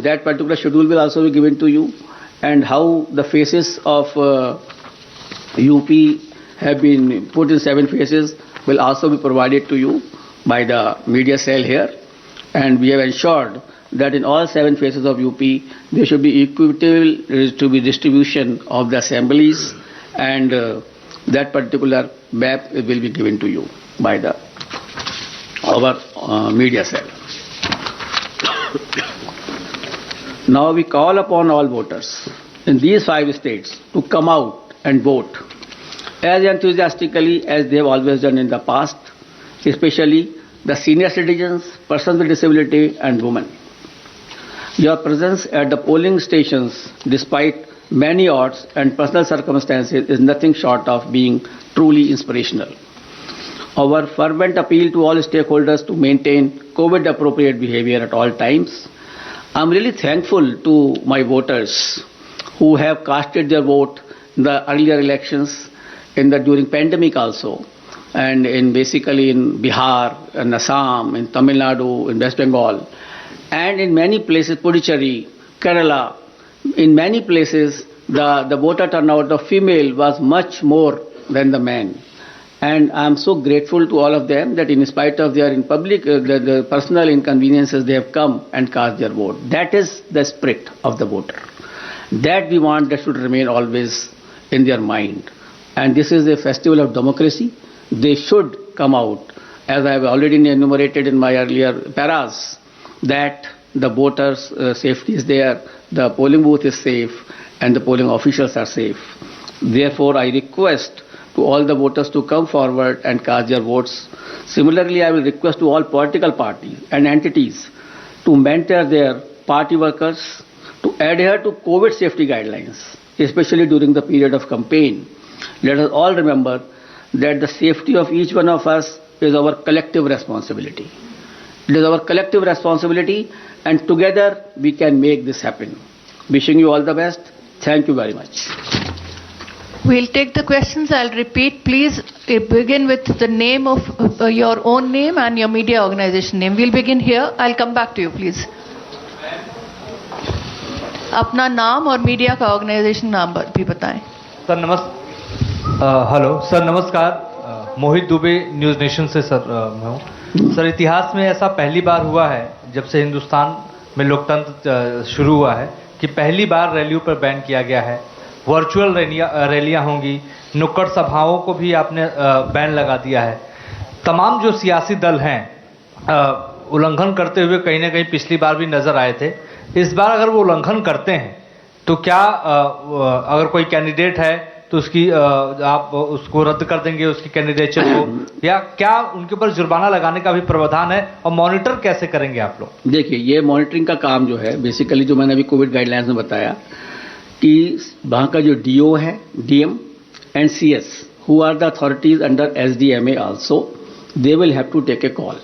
S2: that particular schedule will also be given to you, and how the faces of UP have been put in 7 phases will also be provided to you by the media cell here. And we have ensured that in all 7 phases of UP there should be equitable to be distribution of the assemblies, and that particular map will be given to you by our media cell. Now we call upon all voters in these 5 states to come out and vote as enthusiastically as they have always done in the past, especially the senior citizens, persons with disability and women. Your presence at the polling stations, despite many odds and personal circumstances, is nothing short of being truly inspirational. Our fervent appeal to all stakeholders to maintain COVID-appropriate behavior at all times. I'm really thankful to my voters who have casted their vote in the earlier elections, during pandemic also, and basically in Bihar, in Assam, in Tamil Nadu, in West Bengal, and in many places, Puducherry, Kerala, in many places the voter turnout of female was much more than the men. And I am so grateful to all of them that in spite of their the personal inconveniences, they have come and cast their vote. That is the spirit of the voter. That we want that should remain always in their mind. And this is a festival of democracy. They should come out, as I have already enumerated in my earlier paras, that the voters' safety is there, the polling booth is safe, and the polling officials are safe. Therefore, I request to all the voters to come forward and cast their votes. Similarly, I will request to all political parties and entities to mentor their party workers to adhere to COVID safety guidelines, especially during the period of campaign. Let us all remember that the safety of each one of us is our collective responsibility. It is our collective responsibility, and together we can make this happen. Wishing you all the best. Thank you very much.
S1: We'll take the questions. I'll repeat. Please begin with the name of your own name and your media organization name. We'll begin here. I'll come back to you, please. अपना नाम और media का organisation नाम भी बताएं।
S4: Sir hello sir, नमस्कार। मोहित Dubey, news nation से sir मैं हूँ। सर, इतिहास में ऐसा पहली बार हुआ है जब से हिंदुस्तान में लोकतंत्र शुरू हुआ है कि पहली बार रैलियों पर बैन किया गया है। वर्चुअल रैलियां होंगी, नुक्कड़ सभाओं को भी आपने बैन लगा दिया है। तमाम जो सियासी दल हैं उल्लंघन करते हुए कहीं ना कहीं पिछली बार भी नजर आए थे। इस बार अगर वो उल्लंघन करते हैं तो क्या अगर कोई कैंडिडेट है तो उसकी आप उसको रद्द कर देंगे, उसकी कैंडिडेचर को, या क्या उनके ऊपर जुर्माना लगाने का भी प्रावधान है, और मॉनिटर कैसे करेंगे आप लोग?
S2: देखिए, ये मॉनिटरिंग का काम जो है बेसिकली, जो मैंने अभी कोविड गाइडलाइंस में बताया कि वहाँ का जो डीओ है, DM and CS, who are the authorities under SDMA also, they will have to take a call.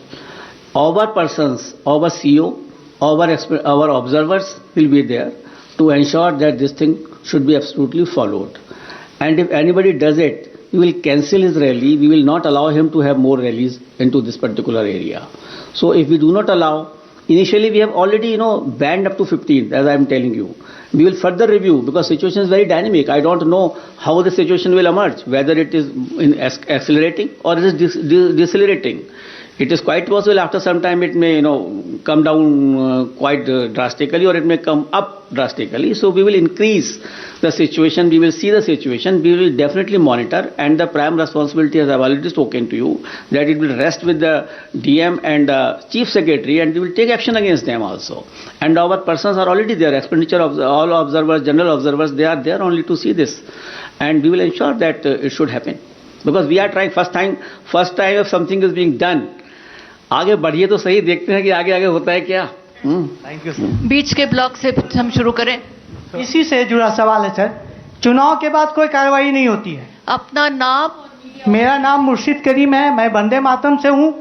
S2: Our persons, our CEO, our observers will be there to ensure that this thing should be absolutely followed. And if anybody does it, we will cancel his rally. We will not allow him to have more rallies into this particular area. So if we do not allow, initially we have already, banned up to 15, as I am telling you. We will further review because situation is very dynamic. I don't know how the situation will emerge, whether it is accelerating or it is decelerating. It is quite possible after some time it may, come down quite drastically, or it may come up drastically. So we will increase the situation. We will see the situation. We will definitely monitor. And the prime responsibility, as I have already spoken to you, that it will rest with the DM and Chief Secretary, and we will take action against them also. And our persons are already there. Expenditure of all observers, general observers, they are there only to see this. And we will ensure that it should happen. Because we are trying first time if something is being done. आगे बढ़िए तो सही, देखते हैं कि आगे आगे होता है क्या.
S4: Thank you sir.
S1: बीच के ब्लॉक से हम शुरू करें.
S5: इसी से जुड़ा सवाल है सर. चुनाव के बाद कोई कार्रवाई नहीं होती है.
S1: अपना नाम.
S5: मेरा नाम मुर्शिद करीम है, मैं वंदे मातरम से हूँ.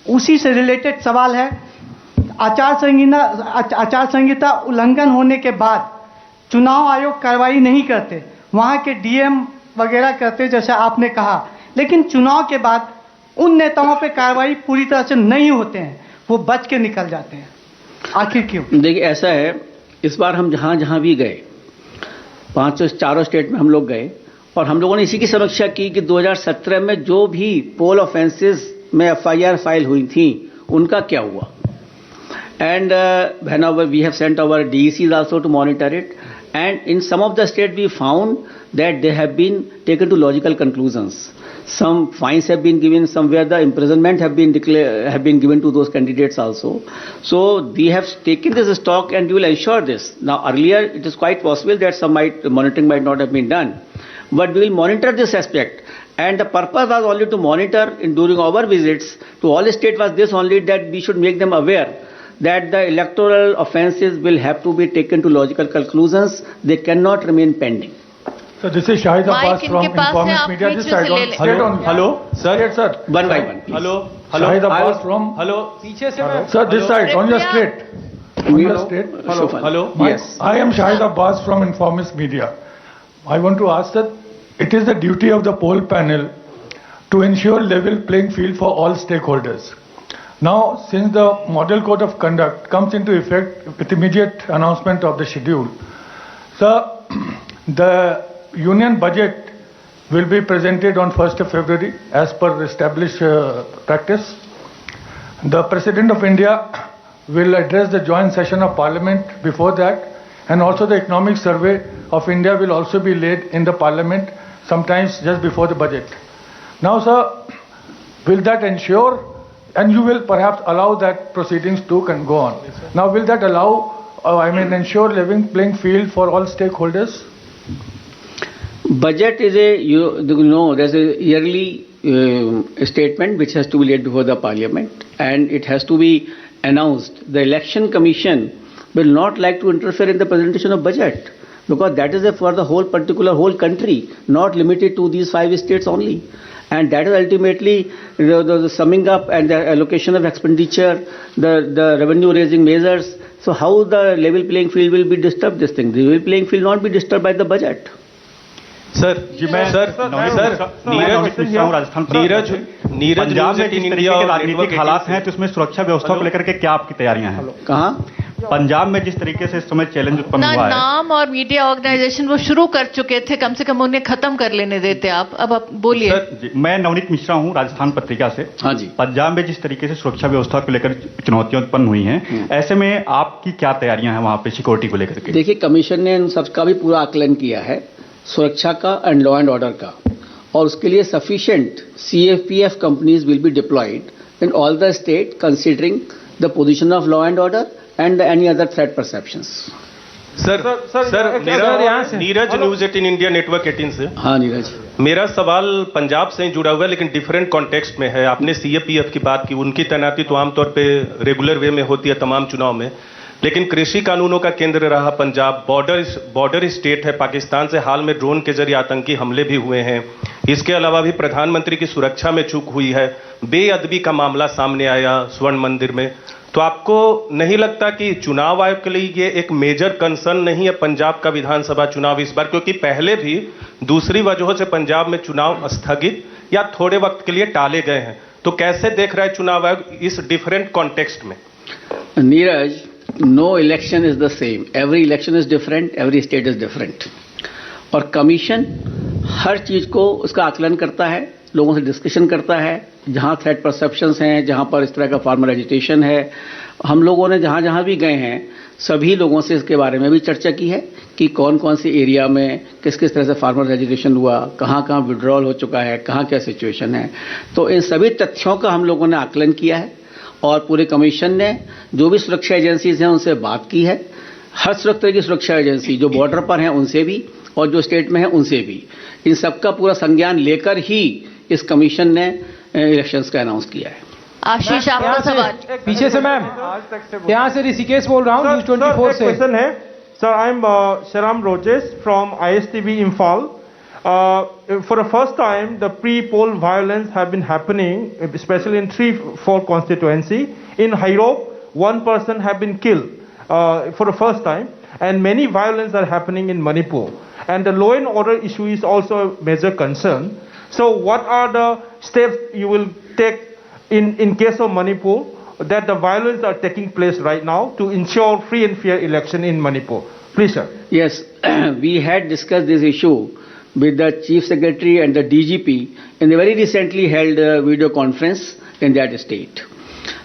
S5: उसी से रिलेटेड सवाल है. आचार संहिता उल्लंघन होने के बाद चुनाव आयोग कार्रवाई नहीं करते, वहाँ के डीएम वगैरह करते जैसे आपने कहा, लेकिन चुनाव के बाद उन नेताओं पे कार्रवाई पूरी तरह से नहीं होते हैं, वो बच के निकल जाते हैं. आखिर क्यों?
S2: देखिए ऐसा है, इस बार हम जहाँ जहाँ भी गए, 4 स्टेट में हम लोग गए, और हम लोगों ने इसी की समीक्षा की कि 2017 में जो भी पोल ऑफेंसेस में FIR फाइल हुई थी उनका क्या हुआ. And whenever we have sent our DECs also to monitor it, and in some of the states we found that they have been taken to logical conclusions. Some fines have been given, somewhere the imprisonment have been given to those candidates also. So we have taken this stock and we will ensure this. Now earlier it is quite possible that some monitoring might not have been done, but we will monitor this aspect. And the purpose was only to monitor during our visits to all states was this only, that we should make them aware that the electoral offences will have to be taken to logical conclusions. They cannot remain pending.
S6: So this is Shahid Abbas from Informist Media. This side on state on.
S4: Hello sir.
S6: Sir.
S2: One by one.
S4: Hello.
S6: Shahid Abbas from.
S4: Hello. पीछे से मैं.
S6: Sir, this side on your straight. On your straight.
S4: Hello.
S2: Yes.
S6: I am Shahid Abbas from Informist Media. I want to ask that it is the duty of the poll panel to ensure level playing field for all stakeholders. Now, since the Model Code of Conduct comes into effect with immediate announcement of the schedule, sir, the Union budget will be presented on 1st of February as per established practice. The President of India will address the joint session of Parliament before that, and also the economic survey of India will also be laid in the Parliament sometimes just before the budget. Now, sir, will that ensure, and you will perhaps allow that proceedings too can go on. Now, will that allow, ensure level playing field for all stakeholders?
S2: Budget is there's a yearly statement which has to be laid before the Parliament, and it has to be announced. The Election Commission will not like to interfere in the presentation of budget, because that is for the whole country, not limited to these 5 states only. And that is ultimately the summing up and the allocation of expenditure, the revenue raising measures. So how the level playing field will be disturbed, this thing? The level playing field will not be disturbed by the budget.
S7: Sir Neeraj Punjab में जिस तरीके के राजनीतिक हालात हैं तो उसमें सुरक्षा व्यवस्था को लेकर के क्या आपकी तैयारियां हैं?
S2: कहाँ?
S7: पंजाब में जिस तरीके से इस समय चैलेंज उत्पन्न हुआ है.
S1: नाम और मीडिया ऑर्गेनाइजेशन वो शुरू कर चुके थे, कम से कम उन्हें खत्म कर लेने देते आप. अब आप बोलिए.
S7: सर, मैं नवनीत मिश्रा हूं, राजस्थान पत्रिका से.
S2: हाँ जी.
S7: पंजाब में जिस तरीके से सुरक्षा व्यवस्था को लेकर चुनौतियां उत्पन्न हुई हैं, ऐसे में आपकी क्या तैयारियां हैं वहां पे सिक्योरिटी को लेकर के?
S2: देखिए, कमीशन ने इन सबका भी पूरा आकलन किया है, सुरक्षा का एंड लॉ एंड ऑर्डर का, और उसके लिए sufficient CFPF companies will be diploid in all the state considering the position of law and order and any other threat perceptions.
S8: Sir मेरा नीरज न्यूज 18 इंडिया नेटवर्क 18 से.
S2: हाँ नीरज,
S8: मेरा सवाल पंजाब से जुड़ा हुआ है लेकिन डिफरेंट कॉन्टेक्स्ट में है. आपने CFPF की बात की, उनकी तैनाती तो आमतौर पे रेगुलर वे में होती है तमाम चुनाव में, लेकिन कृषि कानूनों का केंद्र रहा पंजाब. बॉर्डर स्टेट है पाकिस्तान से. हाल में ड्रोन के जरिए आतंकी हमले भी हुए हैं. इसके अलावा भी प्रधानमंत्री की सुरक्षा में चूक हुई है, बेअदबी का मामला सामने आया स्वर्ण मंदिर में। तो आपको नहीं लगता कि चुनाव आयोग के लिए ये एक मेजर कंसर्न नहीं है पंजाब का विधानसभा चुनाव इस बार, क्योंकि पहले भी दूसरी वजहों से पंजाब में चुनाव स्थगित या थोड़े वक्त के लिए टाले गए हैं। तो कैसे देख रहा है चुनाव आयोग इस डिफरेंट कॉन्टेक्स्ट में?
S2: Neeraj, no election is the same, every election is different, every state is different. और कमीशन हर चीज को उसका आकलन करता है, लोगों से डिस्कशन करता है, जहां थ्रेट परसेप्शंस हैं, जहां पर इस तरह का फार्मर एजिटेशन है। हम लोगों ने जहां जहां भी गए हैं सभी लोगों से इसके बारे में भी चर्चा की है कि कौन कौन से एरिया में किस किस तरह से फार्मर एजिटेशन हुआ, कहां कहां विड्रॉल हो चुका है, कहां क्या सिचुएशन है। तो इन सभी तथ्यों का हम लोगों ने आकलन किया है और पूरे कमीशन ने जो भी सुरक्षा एजेंसीज हैं उनसे बात की है। हर तरह की सुरक्षा एजेंसी जो बॉर्डर पर हैं उनसे भी और जो स्टेट में है उनसे भी, इन सबका पूरा संज्ञान लेकर ही इस कमीशन ने इलेक्शंस का अनाउंस किया है।
S1: आशीष, आपका सवाल।
S9: पीछे से मैम, यहाँ से ऋषिकेश बोल रहा हूँ न्यूज़ 24 से।
S10: क्वेश्चन है सर, आई एम शराम रोजेस from ISTV Imphal. For the first time, the pre-poll violence have been happening, especially in 3-4 constituency. In Hairok, one person have been killed for the first time, and many violence are happening in Manipur. And the law and order issue is also a major concern. So what are the steps you will take in case of Manipur that the violence are taking place right now to ensure free and fair election in Manipur? Please, sir.
S2: Yes, we had discussed this issue with the Chief Secretary and the DGP in the very recently held video conference in that state.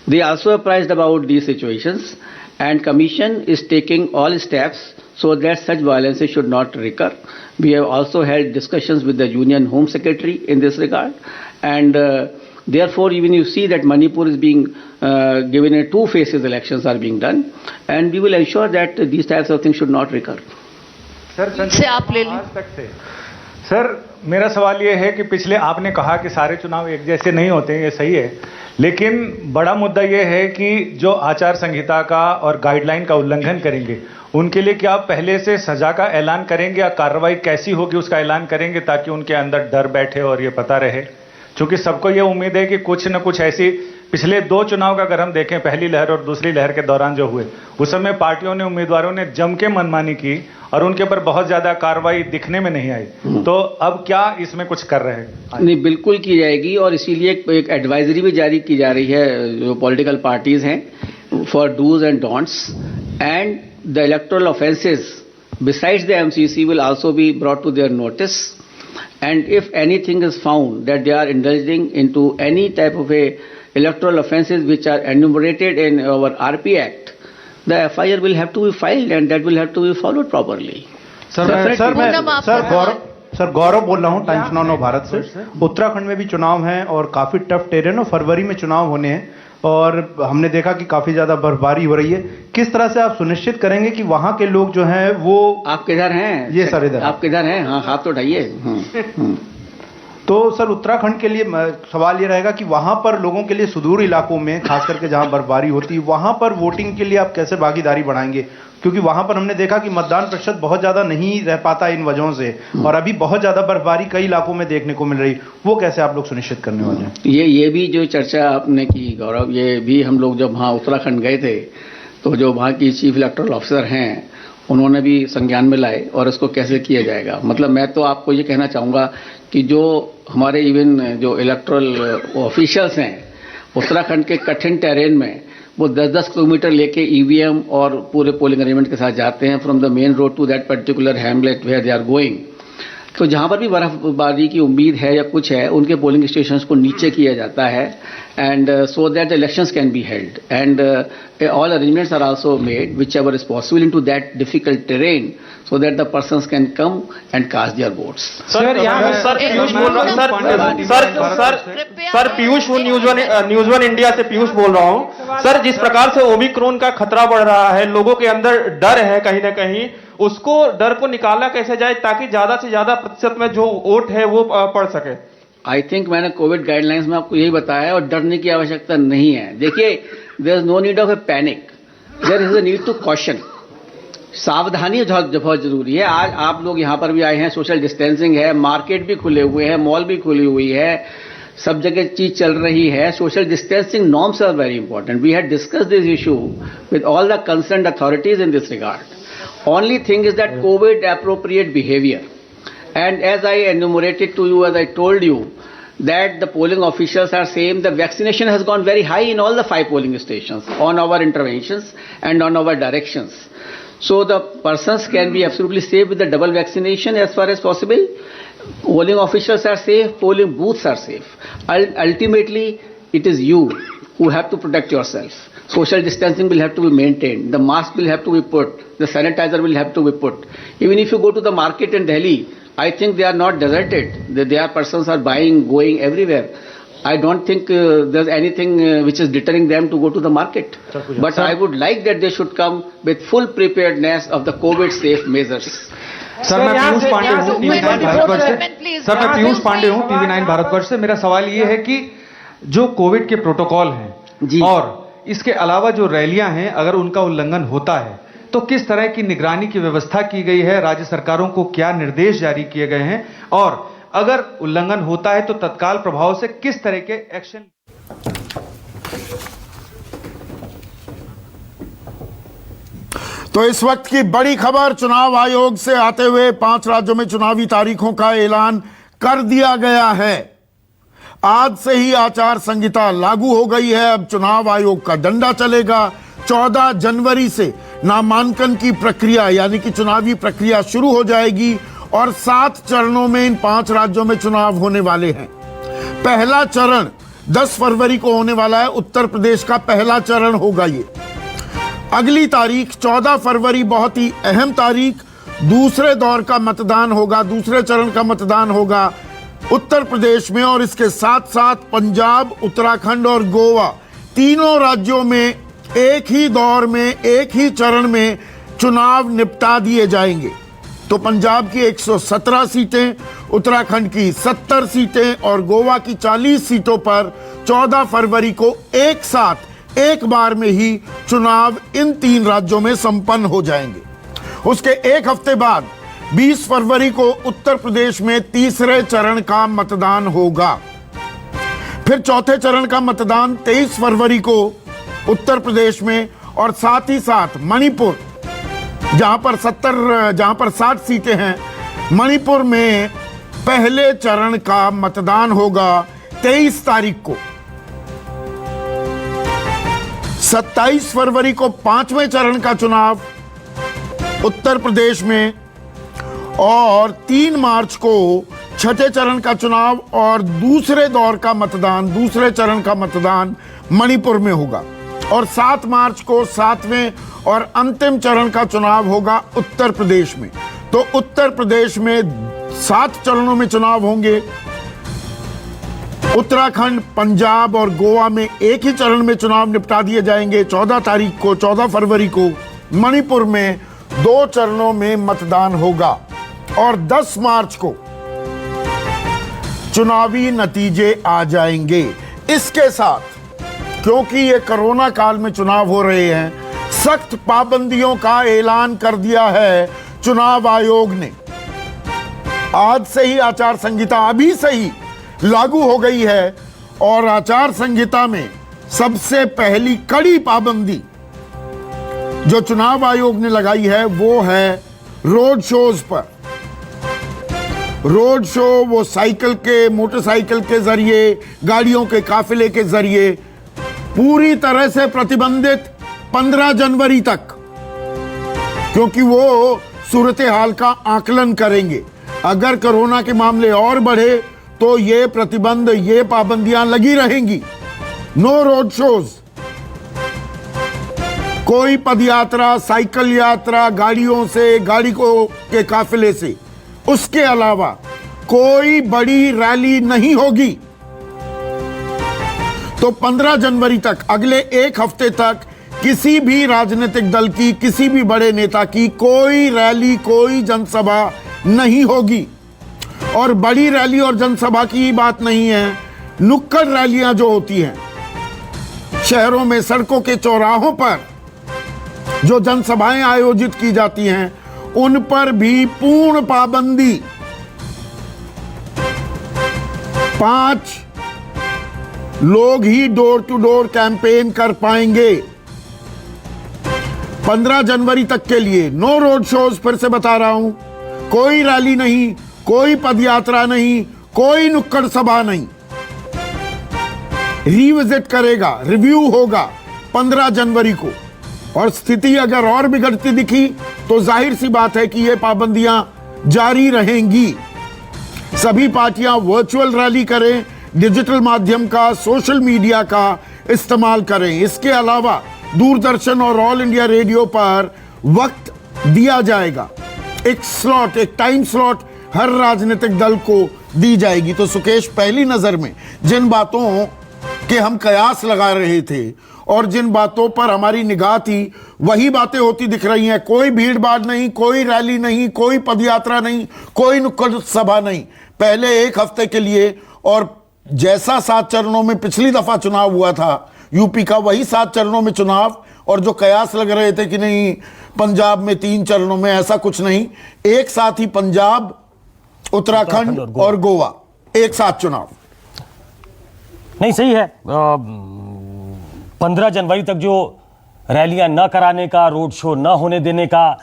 S2: They also apprised about these situations, and Commission is taking all steps so that such violences should not recur. We have also held discussions with the Union Home Secretary in this regard, and therefore even you see that Manipur is being given a 2 phases elections are being done, and we will ensure that these types of things should not recur.
S1: से आप ले लें।
S11: Sir, मेरा सवाल ये है कि पिछले आपने कहा कि सारे चुनाव एक जैसे नहीं होते हैं, ये सही है, लेकिन बड़ा मुद्दा ये है कि जो आचार संहिता का और गाइडलाइन का उल्लंघन करेंगे उनके लिए क्या आप पहले से सजा का ऐलान करेंगे या कार्रवाई कैसी होगी उसका ऐलान करेंगे ताकि उनके अंदर डर बैठे और ये पता रहे? क्योंकि सबको ये उम्मीद है कि कुछ न कुछ ऐसी पिछले 2 चुनाव का अगर हम देखें, पहली लहर और दूसरी लहर के दौरान जो हुए, उस समय पार्टियों ने, उम्मीदवारों ने जम के मनमानी की और उनके ऊपर बहुत ज्यादा कार्रवाई दिखने में नहीं आई। तो अब क्या इसमें कुछ कर रहे हैं?
S2: नहीं, बिल्कुल की जाएगी और इसीलिए एक एडवाइजरी भी जारी की जा रही है जो पॉलिटिकल पार्टीज हैं for dos and don'ts, and the electoral offences besides the MCC will also be brought to their notice, and if anything is found that they are indulging into any type of a electoral offences which are enumerated in our RP Act, the FIR will have to be filed and that will have to be followed properly.
S12: Sir Gaurav बोल रहा हूँ times now Bharat से। उत्तराखंड में भी चुनाव हैं और काफी टफ टेरेन और फरवरी में चुनाव होने हैं और हमने देखा कि काफी ज्यादा बर्फबारी हो रही है। किस तरह से आप सुनिश्चित करेंगे कि वहां के लोग जो हैं वो
S2: आप किधर हैं?
S12: ये सर इधर
S2: आप किधर हैं? हाँ, हाथ तो उठाइए।
S12: तो सर उत्तराखंड के लिए सवाल ये रहेगा कि वहां पर लोगों के लिए सुदूर इलाकों में खास करके जहां बर्फबारी होती है वहां पर वोटिंग के लिए आप कैसे भागीदारी बढ़ाएंगे? क्योंकि वहां पर हमने देखा कि मतदान प्रतिशत बहुत ज्यादा नहीं रह पाता इन वजहों से और अभी बहुत ज्यादा बर्फबारी कई इलाकों में देखने को मिल रही, वो कैसे आप लोग सुनिश्चित करने वाले हैं?
S2: ये भी जो चर्चा आपने की गौरव, ये भी हम लोग जब वहाँ उत्तराखंड गए थे तो जो वहाँ की चीफ इलेक्टोरल ऑफिसर हैं उन्होंने भी संज्ञान में लाए और इसको कैसे किया जाएगा। मतलब मैं तो आपको ये कहना चाहूँगा कि जो हमारे इवन जो इलेक्टोरल ऑफिशियल्स हैं उत्तराखंड के कठिन टेरेन में वो 10-10 किलोमीटर लेके EVM और पूरे पोलिंग अरेंजमेंट के साथ जाते हैं from the main road to that particular hamlet where they are going. तो जहाँ पर भी बर्फबारी की उम्मीद है या कुछ है उनके पोलिंग स्टेशंस को नीचे किया जाता है and so that elections can be held and all arrangements are also made whichever is possible into that difficult terrain so that the persons can come and cast their votes.
S10: Sir Piyush बोल रहा हूँ sir Piyush news one India से पीयूष बोल रहा हूँ। Sir जिस प्रकार से ओमिक्रॉन का खतरा बढ़ रहा है, लोगों के अंदर डर है कहीं ना कहीं, उसको डर को निकाला कैसे जाए ताकि ज्यादा से ज्यादा प्रतिशत में जो वोट है वो पड़ सके?
S2: आई थिंक मैंने कोविड गाइडलाइंस में आपको यही बताया और डरने की आवश्यकता नहीं है। देखिए, there is no need of a panic, there is a need to caution. सावधानी बहुत जरूरी है। आज आप लोग यहाँ पर भी आए हैं, सोशल डिस्टेंसिंग है, मार्केट भी खुले हुए हैं, मॉल भी खुली हुई है, सब जगह चीज चल रही है। Social distancing norms are very important. We had discuss this issue with all the concerned authorities in this regard. Only thing is that covid appropriate behavior, and as I enumerated to you, as I told you, that the polling officials are saying the vaccination has gone very high in all the 5 polling stations on our interventions and on our directions. So the persons can be absolutely safe with the double vaccination as far as possible. Polling officials are safe, polling booths are safe. Ultimately, it is you who have to protect yourself. Social distancing will have to be maintained. The mask will have to be put. The sanitizer will have to be put. Even if you go to the market in Delhi, I think they are not deserted. Their persons are buying, going everywhere. I don't think there's anything which is deterring them to go to the market. But I would like that they should come with full preparedness of the COVID safe measures.
S4: Sir मैं पीयूष पांडे हूँ TV9 Bharatvarsh से। Sir मैं पीयूष पांडे हूँ TV9 Bharatvarsh से। मेरा सवाल ये है कि जो कोविड के प्रोटोकॉल हैं और इसके अलावा जो रैलियां हैं, अगर उनका उल्लंघन होता है तो किस तरह की निगरानी की व्यवस्था की गई है? राज्य सरकारों को क्या निर्देश जारी किए गए हैं? और अगर उल्लंघन होता है तो तत्काल प्रभाव से किस तरह के एक्शन?
S13: तो इस वक्त की बड़ी खबर चुनाव आयोग से आते हुए 5 राज्यों में चुनावी तारीखों का ऐलान कर दिया गया है। आज से ही आचार संहिता लागू हो गई है। अब चुनाव आयोग का डंडा चलेगा। 14 जनवरी से नामांकन की प्रक्रिया यानी कि चुनावी प्रक्रिया शुरू हो जाएगी और 7 चरणों में इन 5 राज्यों में चुनाव होने वाले हैं। पहला चरण 10 फरवरी को होने वाला है। उत्तर प्रदेश का पहला चरण होगा ये। अगली तारीख 14 फरवरी, बहुत ही अहम तारीख, दूसरे दौर का मतदान होगा, दूसरे चरण का मतदान होगा उत्तर प्रदेश में। और इसके साथ साथ पंजाब, उत्तराखंड और गोवा, तीनों राज्यों में एक ही दौर में, एक ही चरण में चुनाव निपटा दिए जाएंगे। तो पंजाब की 117 सीटें, उत्तराखंड की 70 सीटें और गोवा की 40 सीटों पर 14 फरवरी को एक साथ एक बार में ही चुनाव इन 3 राज्यों में संपन्न हो जाएंगे। उसके एक हफ्ते बाद 20 फरवरी को उत्तर प्रदेश में तीसरे चरण का मतदान होगा। फिर चौथे चरण का मतदान 23 फरवरी को उत्तर प्रदेश में और साथ ही साथ मणिपुर, जहां पर 60 सीटें हैं, मणिपुर में पहले चरण का मतदान होगा 23 तारीख को। 27 फरवरी को 5वें चरण का चुनाव उत्तर प्रदेश में और 3 मार्च को 6ठे चरण का चुनाव और दूसरे दौर का मतदान, दूसरे चरण का मतदान मणिपुर में होगा। और 7 मार्च को 7वें और अंतिम चरण का चुनाव होगा उत्तर प्रदेश में। तो उत्तर प्रदेश में 7 चरणों में चुनाव होंगे। उत्तराखंड, पंजाब और गोवा में एक ही चरण में चुनाव निपटा दिए जाएंगे 14 तारीख को। 14 फरवरी को मणिपुर में 2 चरणों में मतदान होगा और 10 मार्च को चुनावी नतीजे आ जाएंगे। इसके साथ क्योंकि ये कोरोना काल में चुनाव हो रहे हैं, सख्त पाबंदियों का ऐलान कर दिया है चुनाव आयोग ने। आज से ही आचार संहिता अभी से ही लागू हो गई है और आचार संहिता में सबसे पहली कड़ी पाबंदी जो चुनाव आयोग ने लगाई है वो है रोड शोज पर। रोड शो वो साइकिल के, मोटरसाइकिल के जरिए, गाड़ियों के काफिले के जरिए पूरी तरह से प्रतिबंधित 15 जनवरी तक, क्योंकि वो सूरत हाल का आकलन करेंगे। अगर कोरोना के मामले और बढ़े तो ये प्रतिबंध, ये पाबंदियां लगी रहेंगी। नो रोड शोज, कोई पदयात्रा, साइकिल यात्रा, गाड़ियों से, गाड़ी के काफिले से, उसके अलावा कोई बड़ी रैली नहीं होगी। तो 15 जनवरी तक, अगले एक हफ्ते तक किसी भी राजनीतिक दल की, किसी भी बड़े नेता की कोई रैली, कोई जनसभा नहीं होगी। और बड़ी रैली और जनसभा की बात नहीं है, नुक्कड़ रैलियां जो होती हैं शहरों में, सड़कों के चौराहों पर, जो जनसभाएं आयोजित की जाती हैं उन पर भी पूर्ण पाबंदी। 5 लोग ही डोर टू डोर कैंपेन कर पाएंगे। 15 जनवरी तक के लिए नो रोड शोज, फिर से बता रहा हूं, कोई रैली नहीं, कोई पदयात्रा नहीं, कोई नुक्कड़ सभा नहीं। रिविजिट करेगा, रिव्यू होगा 15 जनवरी को, और स्थिति अगर और बिगड़ती दिखी तो जाहिर सी बात है कि ये पाबंदियां जारी रहेंगी। सभी पार्टियां वर्चुअल रैली करें, डिजिटल माध्यम का, सोशल मीडिया का इस्तेमाल करें। इसके अलावा दूरदर्शन और ऑल इंडिया रेडियो पर वक्त दिया जाएगा, एक स्लॉट, एक टाइम स्लॉट हर राजनीतिक दल को दी जाएगी। तो सुकेश, पहली नजर में जिन बातों के हम कयास लगा रहे थे और जिन बातों पर हमारी निगाह थी वही बातें होती दिख रही हैं। कोई भीड़ भाड़ नहीं, कोई रैली नहीं, कोई पदयात्रा नहीं, कोई नुक्कड़ सभा नहीं। पहले एक हफ्ते के लिए, और जैसा 7 चरणों में पिछली दफा चुनाव हुआ था यूपी का, वही 7 चरणों में चुनाव। और जो कयास लग रहे थे कि नहीं पंजाब में 3 चरणों में, ऐसा कुछ नहीं, एक साथ ही पंजाब, उत्तराखंड और गोवा, एक साथ चुनाव।
S14: नहीं, सही है। 15 जनवरी तक जो रैलियां न कराने का, रोड शो न होने देने का,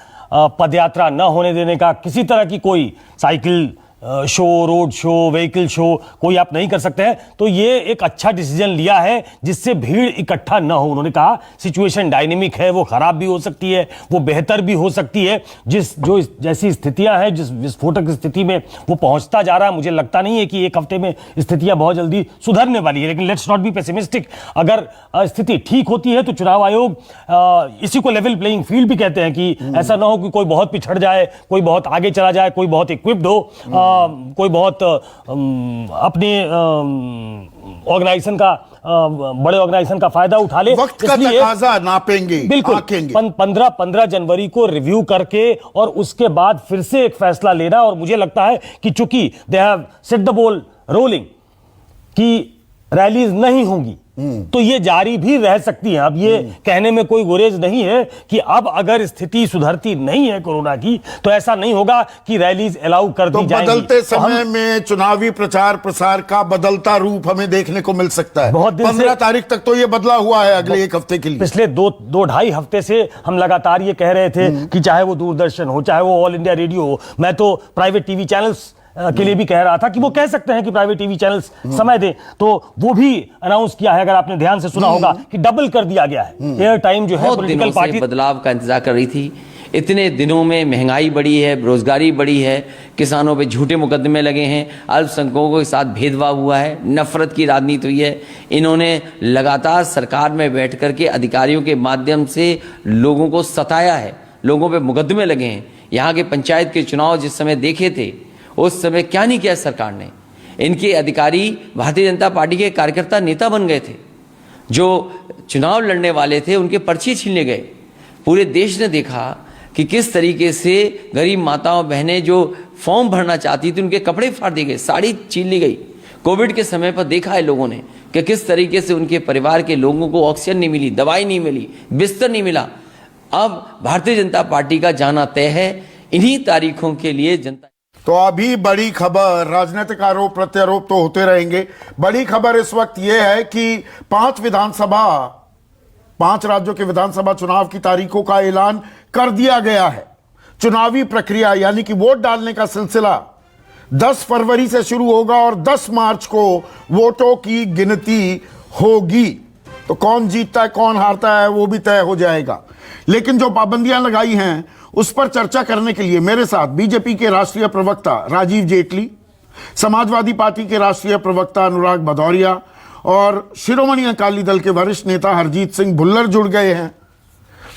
S14: पदयात्रा न होने देने का, किसी तरह की कोई cycle show, road show, vehicle show कोई आप नहीं कर सकते हैं, तो ये एक अच्छा डिसीजन लिया है जिससे भीड़ इकट्ठा न हो। उन्होंने कहा सिचुएशन डायनेमिक है, वो खराब भी हो सकती है, वो बेहतर भी हो सकती है। जैसी स्थितियां हैं, जिस विस्फोटक स्थिति में वो पहुंचता जा रहा है, मुझे लगता नहीं है कि एक हफ्ते में स्थितियां बहुत जल्दी सुधरने वाली है। लेकिन लेट्स नॉट बी पेसिमिस्टिक। अगर स्थिति ठीक होती है तो चुनाव आयोग इसी को लेवल प्लेइंग फील्ड भी कहते हैं कि ऐसा ना हो कि कोई बहुत पिछड़ जाए, कोई बहुत आगे चला जाए, कोई बहुत इक्विप्ड हो, कोई बहुत अपने ऑर्गेनाइजेशन का, बड़े ऑर्गेनाइजेशन का फायदा उठा ले।
S13: वक्त का तकाजा नापेंगे,
S14: बिल्कुल। 15 जनवरी को रिव्यू करके और उसके बाद फिर से एक फैसला लेना। और मुझे लगता है कि चूंकि they have set the ball rolling कि रैलीज नहीं होंगी, तो ये जारी भी रह सकती है। अब ये कहने में कोई गुरेज नहीं है कि अब अगर स्थिति सुधरती नहीं है कोरोना की, तो ऐसा नहीं होगा कि रैलीज अलाउ कर दी जाएंगी।
S13: बदलते समय में चुनावी प्रचार प्रसार का बदलता रूप हमें देखने को मिल सकता है। 15 तारीख तक तो ये बदला हुआ है, अगले एक हफ्ते के लिए।
S14: पिछले 2-2.5 हफ्ते से हम लगातार ये कह रहे थे कि चाहे वो दूरदर्शन हो, चाहे वो ऑल इंडिया रेडियो हो, मैं तो प्राइवेट टीवी चैनल्स के लिए भी कह रहा था कि वो कह सकते हैं कि प्राइवेट टीवी चैनल्स समय दें, तो वो भी अनाउंस किया है, अगर आपने ध्यान से सुना होगा, कि डबल कर दिया गया है एयर टाइम जो है।
S15: पॉलिटिकल पार्टी बदलाव का इंतजार कर रही थी। इतने दिनों में महंगाई बढ़ी है, बेरोजगारी बढ़ी है, किसानों पे झूठे मुकदमे लगे हैं, अल्पसंख्यकों के साथ भेदभाव हुआ है, नफरत की राजनीति हुई है। इन्होंने लगातार सरकार में बैठ करके अधिकारियों के माध्यम से लोगों को सताया है, लोगों पे मुकदमे लगे हैं। यहाँ के पंचायत के चुनाव जिस समय देखे थे, उस समय क्या नहीं किया सरकार ने। इनके अधिकारी भारतीय जनता पार्टी के कार्यकर्ता नेता बन गए थे, जो चुनाव लड़ने वाले थे उनके पर्चे छीनने गए। पूरे देश ने देखा कि किस तरीके से गरीब माताओं बहनें जो फॉर्म भरना चाहती थी उनके कपड़े फाड़ दिए गए, साड़ी छीन ली गई। कोविड के समय पर देखा है लोगों ने कि किस तरीके से उनके परिवार के लोगों को ऑक्सीजन नहीं मिली, दवाई नहीं मिली, बिस्तर नहीं मिला। अब भारतीय जनता पार्टी का जाना तय है। इन्हीं तारीखों के लिए जनता।
S13: तो अभी बड़ी खबर, राजनीतिक आरोप प्रत्यारोप तो होते रहेंगे। बड़ी खबर इस वक्त यह है कि 5 राज्यों के विधानसभा चुनाव की तारीखों का ऐलान कर दिया गया है। चुनावी प्रक्रिया यानी कि वोट डालने का सिलसिला 10 फरवरी से शुरू होगा और 10 मार्च को वोटों की गिनती होगी। तो कौन जीतता है कौन हारता है वो भी तय हो जाएगा। लेकिन जो पाबंदियां लगाई हैं उस पर चर्चा करने के लिए मेरे साथ बीजेपी के राष्ट्रीय प्रवक्ता राजीव जेटली, समाजवादी पार्टी के राष्ट्रीय प्रवक्ता अनुराग भदौरिया और शिरोमणि अकाली दल के वरिष्ठ नेता हरजीत सिंह भुल्लर जुड़ गए हैं।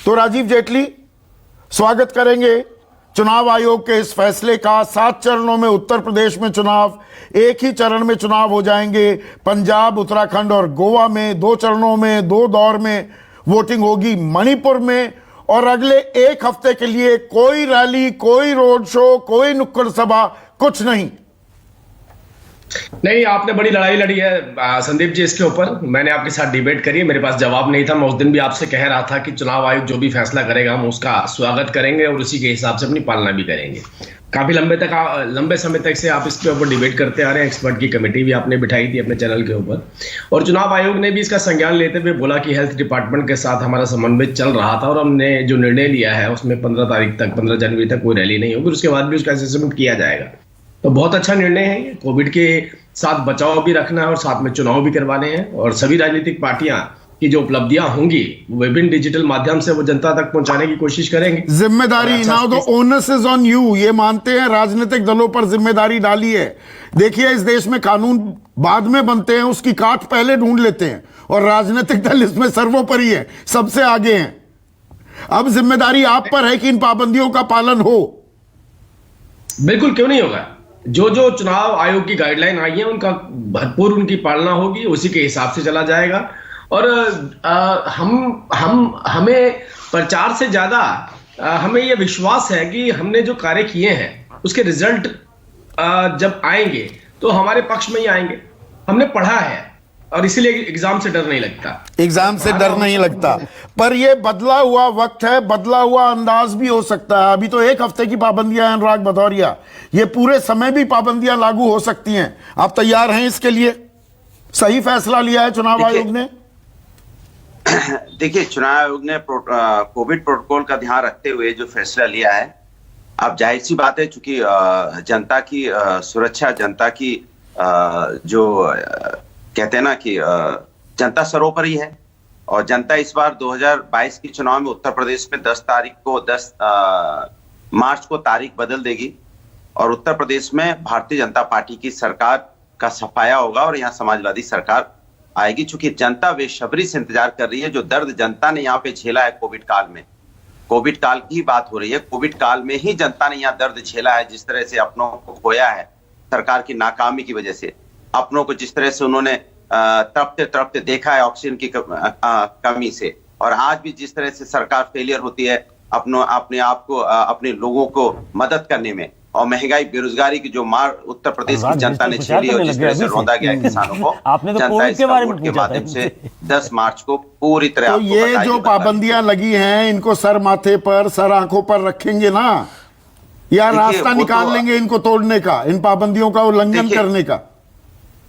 S13: तो राजीव जेटली, स्वागत करेंगे चुनाव आयोग के इस फैसले का। 7 चरणों में उत्तर प्रदेश में चुनाव, एक ही चरण में चुनाव हो जाएंगे पंजाब, उत्तराखंड और गोवा में। 2 चरणों में 2 दौर में वोटिंग होगी मणिपुर में। और अगले एक हफ्ते के लिए कोई रैली, कोई रोड शो, कोई नुक्कड़ सभा, कुछ नहीं।
S16: नहीं, आपने बड़ी लड़ाई लड़ी है संदीप जी इसके ऊपर। मैंने आपके साथ डिबेट करी, मेरे पास जवाब नहीं था। मैं उस दिन भी आपसे कह रहा था कि चुनाव आयोग जो भी फैसला करेगा हम उसका स्वागत करेंगे और उसी के हिसाब से अपनी पालना भी करेंगे। काफी लंबे समय तक से आप इसके ऊपर डिबेट करते आ रहे हैं। एक्सपर्ट की कमेटी भी आपने बिठाई थी अपने चैनल के ऊपर, और चुनाव आयोग ने भी इसका संज्ञान लेते हुए बोला कि हेल्थ डिपार्टमेंट के साथ हमारा समन्वय चल रहा था और हमने जो निर्णय लिया है उसमें 15 जनवरी तक कोई रैली नहीं होगी, उसके बाद भी उसका असेसमेंट किया जाएगा। तो बहुत अच्छा निर्णय है ये। कोविड के साथ बचाव भी रखना है और साथ में चुनाव भी करवाने हैं, और सभी राजनीतिक पार्टियां की जो उपलब्धियां होंगी विभिन्न डिजिटल माध्यम से वो जनता तक पहुंचाने की कोशिश करेंगे।
S13: जिम्मेदारी now the onus is on you, ये मानते हैं राजनीतिक दलों पर जिम्मेदारी डाली है। देखिए इस देश में कानून बाद में बनते हैं, उसकी काट पहले ढूंढ लेते हैं, और राजनीतिक दल इसमें सर्वोपरि है, सबसे आगे हैं। अब जिम्मेदारी आप पर है कि इन पाबंदियों का पालन हो।
S16: बिल्कुल, क्यों नहीं होगा। जो जो चुनाव आयोग की गाइडलाइन आई है उनका भरपूर उनकी पालना होगी, उसी के हिसाब से चला जाएगा। और हमें प्रचार से ज्यादा हमें यह विश्वास है कि हमने जो कार्य किए हैं उसके रिजल्ट जब आएंगे तो हमारे पक्ष में ही आएंगे। हमने पढ़ा है और इसीलिए एग्जाम से डर नहीं लगता।
S13: एग्जाम से डर नहीं लगता, पर यह बदला हुआ वक्त है, बदला हुआ अंदाज भी हो सकता है। अभी तो 1 हफ्ते की पाबंदियां हैं अनुराग भदौरिया, ये पूरे समय भी पाबंदियां लागू हो सकती हैं। आप तैयार हैं इसके लिए? सही फैसला लिया है चुनाव आयोग ने?
S17: देखिए, चुनाव आयोग ने कोविड प्रोटोकॉल का ध्यान रखते हुए जो फैसला लिया है, अब जाहिर सी बात है चूंकि जनता की सुरक्षा, जनता की जो कहते हैं ना कि जनता सर्वोपरि है, और जनता इस बार 2022 के चुनाव में उत्तर प्रदेश में 10 मार्च को तारीख बदल देगी, और उत्तर प्रदेश में भारतीय जनता पार्टी की सरकार का सफाया होगा और यहाँ समाजवादी सरकार आएगी। चूंकि जनता बेसब्री से इंतजार कर रही है। जो दर्द जनता ने यहाँ पे झेला है कोविड काल में, कोविड काल की बात हो रही है, कोविड काल में ही जनता ने यहाँ दर्द झेला है। जिस तरह से अपनों को खोया है सरकार की नाकामी की वजह से, अपनों को जिस तरह से उन्होंने तड़पते तड़पते देखा है ऑक्सीजन की कमी से, और आज भी जिस तरह से सरकार फेलियर होती है अपने आप को अपने लोगों को मदद करने में, और महंगाई बेरोजगारी की जो मार उत्तर प्रदेश की जनता ने झेली और जिस तरह से रौंदा गया किसानों को,
S14: आपने तो
S17: जनता इसका वोट के माध्यम से 10 मार्च को पूरी तरह
S13: तो ये जो पाबंदियां लगी हैं इनको सर माथे पर, सर आंखों पर रखेंगे ना, या रास्ता निकाल लेंगे इनको तोड़ने का, इन पाबंदियों का उल्लंघन करने का?